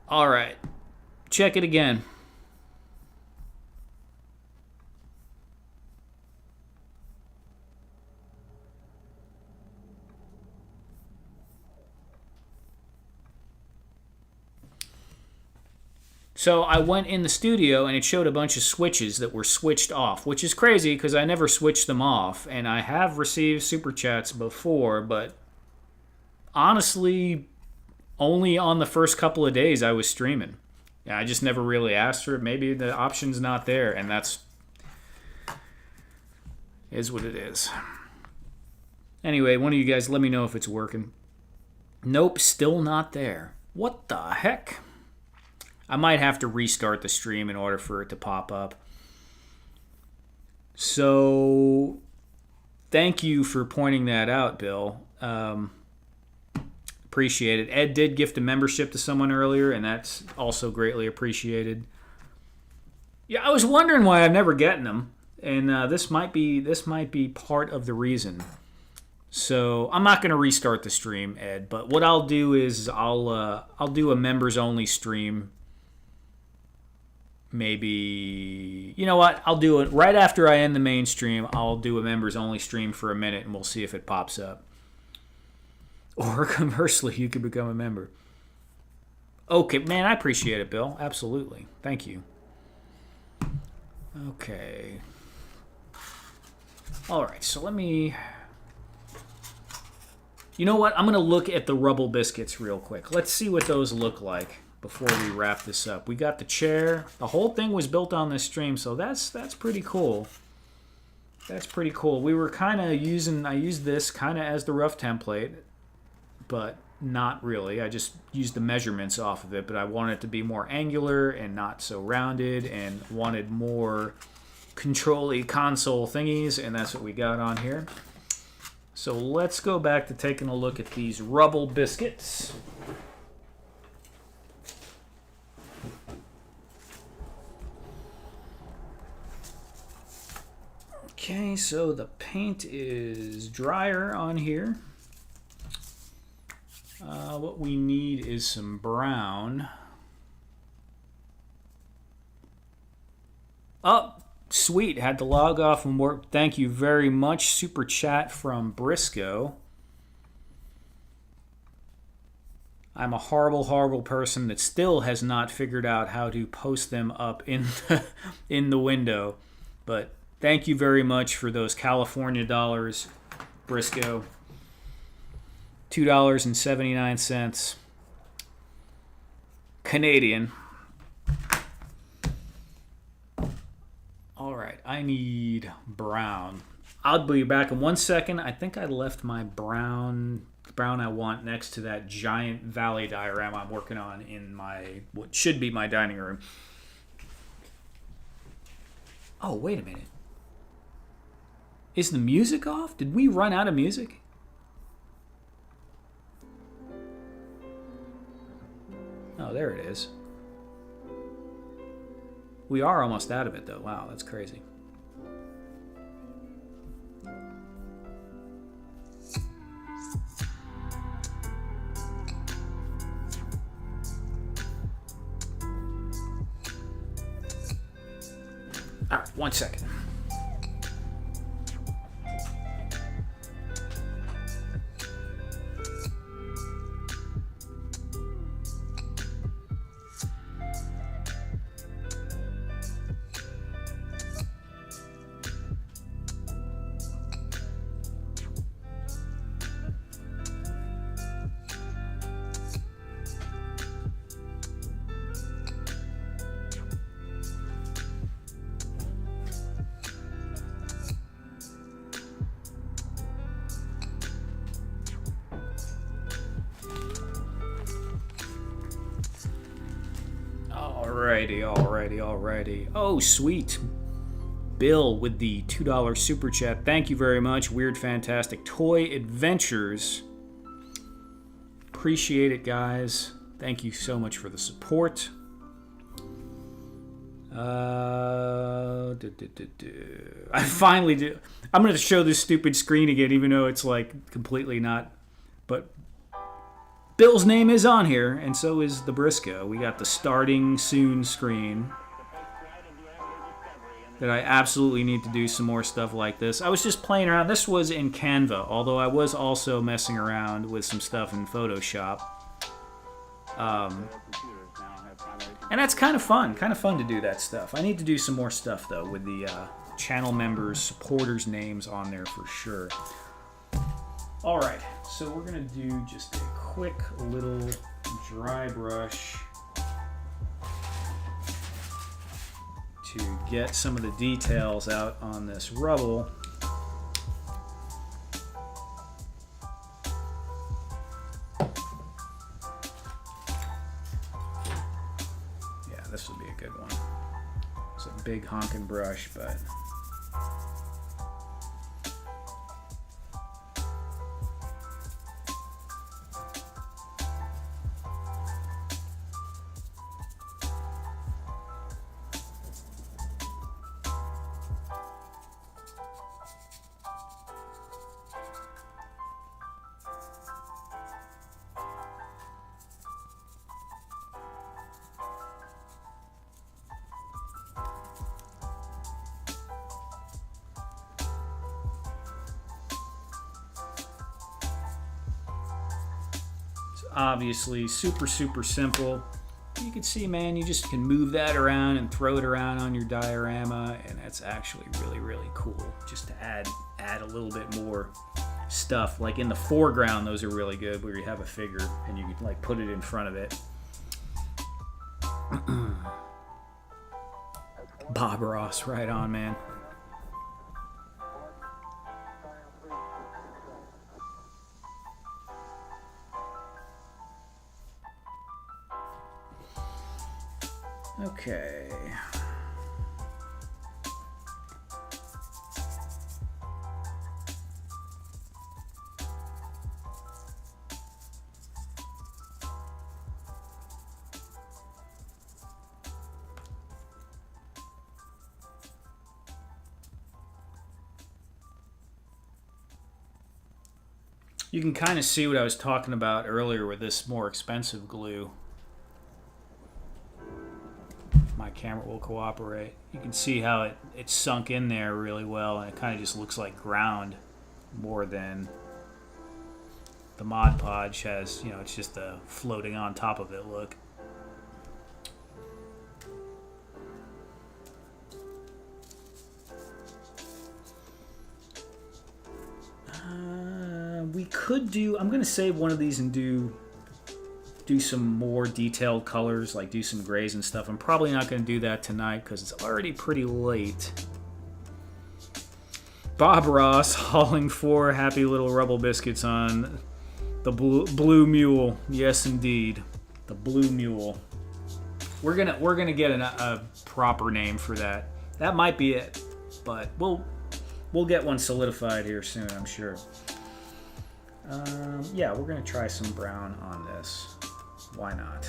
A: All right, check it again. So I went in the studio and it showed a bunch of switches that were switched off, which is crazy because I never switched them off. And I have received super chats before, but honestly, only on the first couple of days I was streaming. Yeah, I just never really asked for it. Maybe the option's not there, and that's is what it is. Anyway, one of you guys let me know if it's working. Nope, still not there. What the heck? I might have to restart the stream in order for it to pop up. So, thank you for pointing that out, Bill. Appreciate it. Ed did gift a membership to someone earlier, and that's also greatly appreciated. Yeah, I was wondering why I've never gotten them, and this might be part of the reason. So I'm not going to restart the stream, Ed, but what I'll do is I'll do a members only stream. Maybe, you know what? I'll do it right after I end the main stream. I'll do a members only stream for a minute, and we'll see if it pops up. Or conversely, you could become a member. Okay, man, I appreciate it, Bill. Absolutely. Thank you. Okay. All right, so let me... You know what? I'm going to look at the rubble biscuits real quick. Let's see what those look like before we wrap this up. We got the chair. The whole thing was built on this stream, so that's pretty cool. That's pretty cool. We were kind of I used this kind of as the rough template, but not really. I just used the measurements off of it, but I wanted it to be more angular and not so rounded and wanted more control-y console thingies, and that's what we got on here. So let's go back to taking a look at these rubble biscuits. Okay, so the paint is drier on here. What we need is some brown. Oh, sweet. Had to log off and work. Thank you very much. Super chat from Briscoe. I'm a horrible, horrible person that still has not figured out how to post them up in the window. But thank you very much for those California dollars, Briscoe. $2.79 Canadian. All right, I need brown. I'll be back in 1 second. I think I left my brown I want next to that giant valley diorama I'm working on in my what should be my dining room. Oh, wait a minute. Is the music off? Did we run out of music? Oh, there it is. We are almost out of it, though. Wow, that's crazy. All right, 1 second. Alrighty. Oh, sweet. Bill with the $2 super chat. Thank you very much. Weird Fantastic Toy Adventures. Appreciate it, guys. Thank you so much for the support. I finally do. I'm going to show this stupid screen again, even though it's like completely not. But Bill's name is on here, and so is the Briscoe. We got the starting soon screen. That I absolutely need to do some more stuff like this. I was just playing around. This was in Canva, although I was also messing around with some stuff in Photoshop. And that's kind of fun to do that stuff. I need to do some more stuff though with the channel members, supporters' names on there for sure. All right, so we're gonna do just a quick little dry brush to get some of the details out on this rubble. Yeah, this would be a good one. It's a big honking brush, but obviously super simple. You can see, man, you just can move that around and throw it around on your diorama, and that's actually really cool, just to add a little bit more stuff. Like in the foreground, those are really good, where you have a figure and you can like put it in front of it. Bob Ross, right on, man. Okay. You can kind of see what I was talking about earlier with this more expensive glue. My camera will cooperate. You can see how it's sunk in there really well, and it kind of just looks like ground more than the Mod Podge has. You know, it's just a floating on top of it look. We could do, I'm going to save one of these and do some more detailed colors, like do some grays and stuff. I'm probably not going to do that tonight because it's already pretty late. Bob Ross hauling 4 happy little rubble biscuits on the blue mule. Yes, indeed, the blue mule. We're gonna get a proper name for that. That might be it, but we'll get one solidified here soon, I'm sure. Yeah, we're gonna try some brown on this. Why not?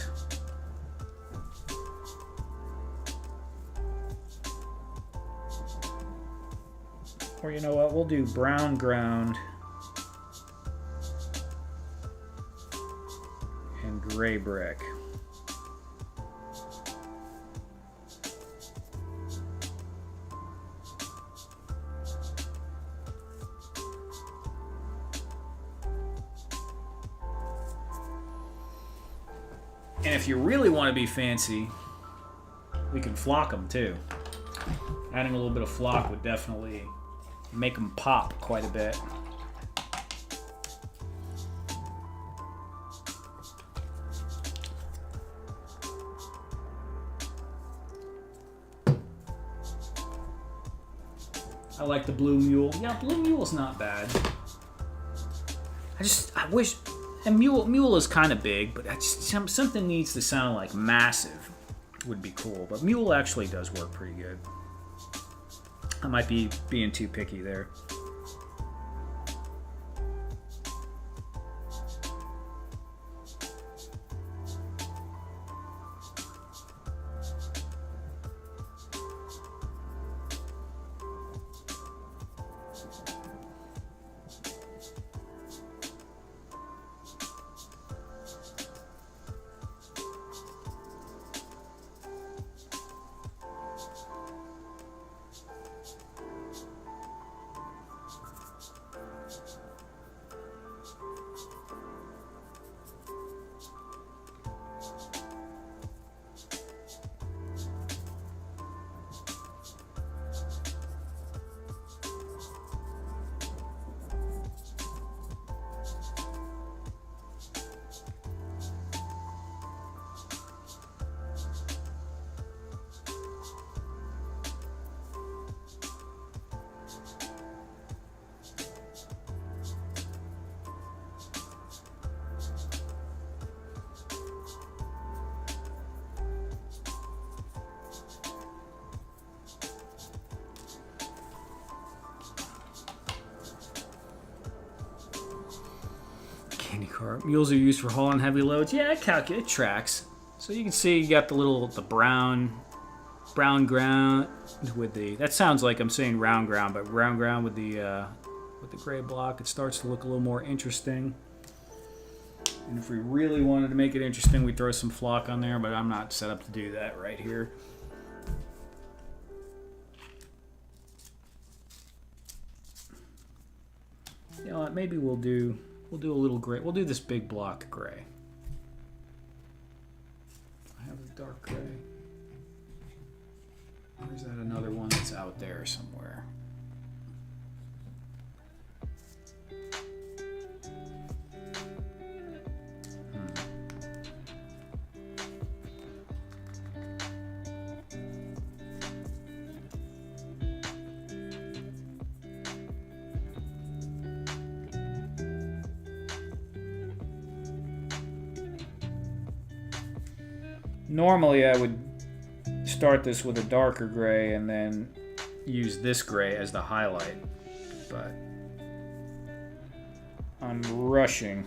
A: Or you know what, we'll do brown ground and gray brick. And if you really want to be fancy, we can flock them too. Adding a little bit of flock would definitely make them pop quite a bit. I like the blue mule. Yeah, blue mule's not bad. I wish. And mule is kind of big, but something needs to sound like massive would be cool. But mule actually does work pretty good. I might be being too picky there. cart. Mules are used for hauling heavy loads. Yeah, it tracks. So you can see you got the brown ground with the. That sounds like I'm saying round ground, but round ground with the gray block. It starts to look a little more interesting. And if we really wanted to make it interesting, we'd throw some flock on there, but I'm not set up to do that right here. You know what, maybe we'll do a little gray. We'll do this big block gray. I have a dark gray. Or is that another one that's out there somewhere? Normally I would start this with a darker gray and then use this gray as the highlight, but I'm rushing.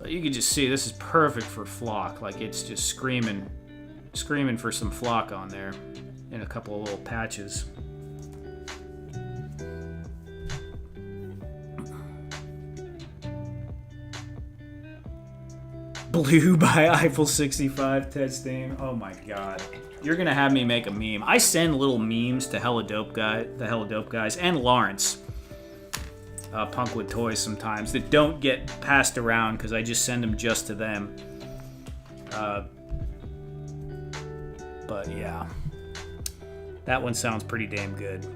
A: You can just see this is perfect for flock. Like it's just screaming for some flock on there in a couple of little patches. Blue by Eiffel 65 Ted Steen. Oh my god. You're gonna have me make a meme. I send little memes to the Hella Dope guys, and Lawrence. Punkwood Toys sometimes that don't get passed around because I just send them just to them. But yeah, that one sounds pretty damn good.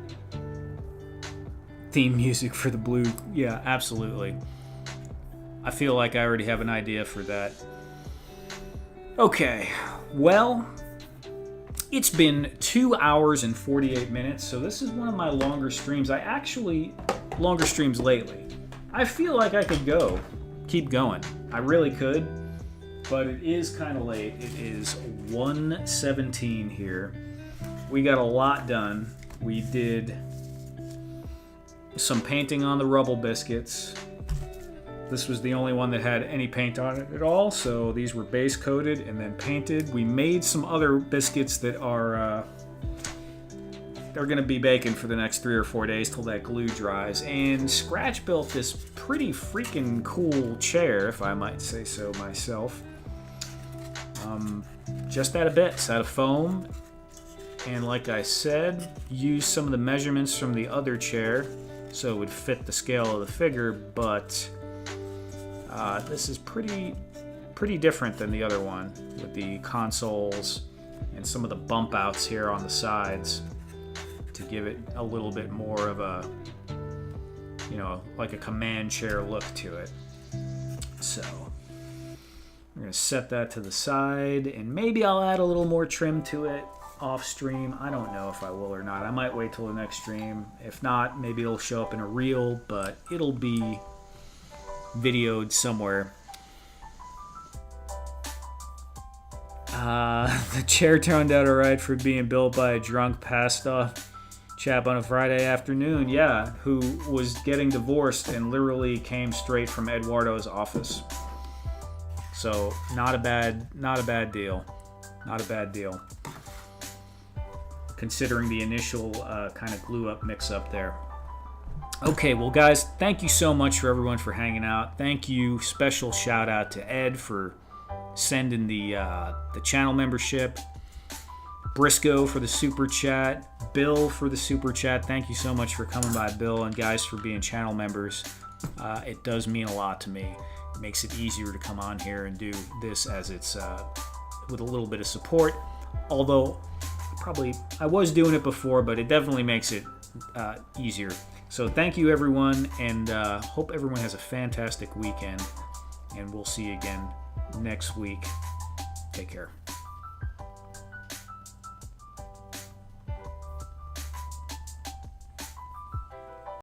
A: Theme music for the blue. Yeah, absolutely. I feel like I already have an idea for that. Okay, well, it's been 2 hours and 48 minutes, so this is one of my longer streams. Longer streams lately. I feel like I could keep going. I really could, but it is kind of late. It is 1:17 here. We got a lot done. We did some painting on the rubble biscuits. This was the only one that had any paint on it at all, so these were base coated and then painted. We made some other biscuits that are they're going to be baking for the next 3 or 4 days till that glue dries. And Scratch built this pretty freaking cool chair, if I might say so myself. Just out of bits, out of foam. And like I said, used some of the measurements from the other chair so it would fit the scale of the figure, but this is pretty different than the other one with the consoles and some of the bump outs here on the sides to give it a little bit more of a, like a command chair look to it. So we're going to set that to the side, and maybe I'll add a little more trim to it off stream. I don't know if I will or not. I might wait till the next stream. If not, maybe it'll show up in a reel, but it'll be videoed somewhere. The chair turned out alright for being built by a drunk, passed off chap on a Friday afternoon, yeah, who was getting divorced and literally came straight from Eduardo's office. So not a bad deal. Not a bad deal. Considering the initial kind of glue up mix up there. Okay, well guys, thank you so much for everyone for hanging out. Thank you. Special shout out to Ed for sending the channel membership. Briscoe for the super chat. Bill for the super chat. Thank you so much for coming by, Bill, and guys for being channel members. It does mean a lot to me. It makes it easier to come on here and do this as it's with a little bit of support. Although I was doing it before, but it definitely makes it easier. So thank you everyone, and hope everyone has a fantastic weekend, and we'll see you again next week. Take care.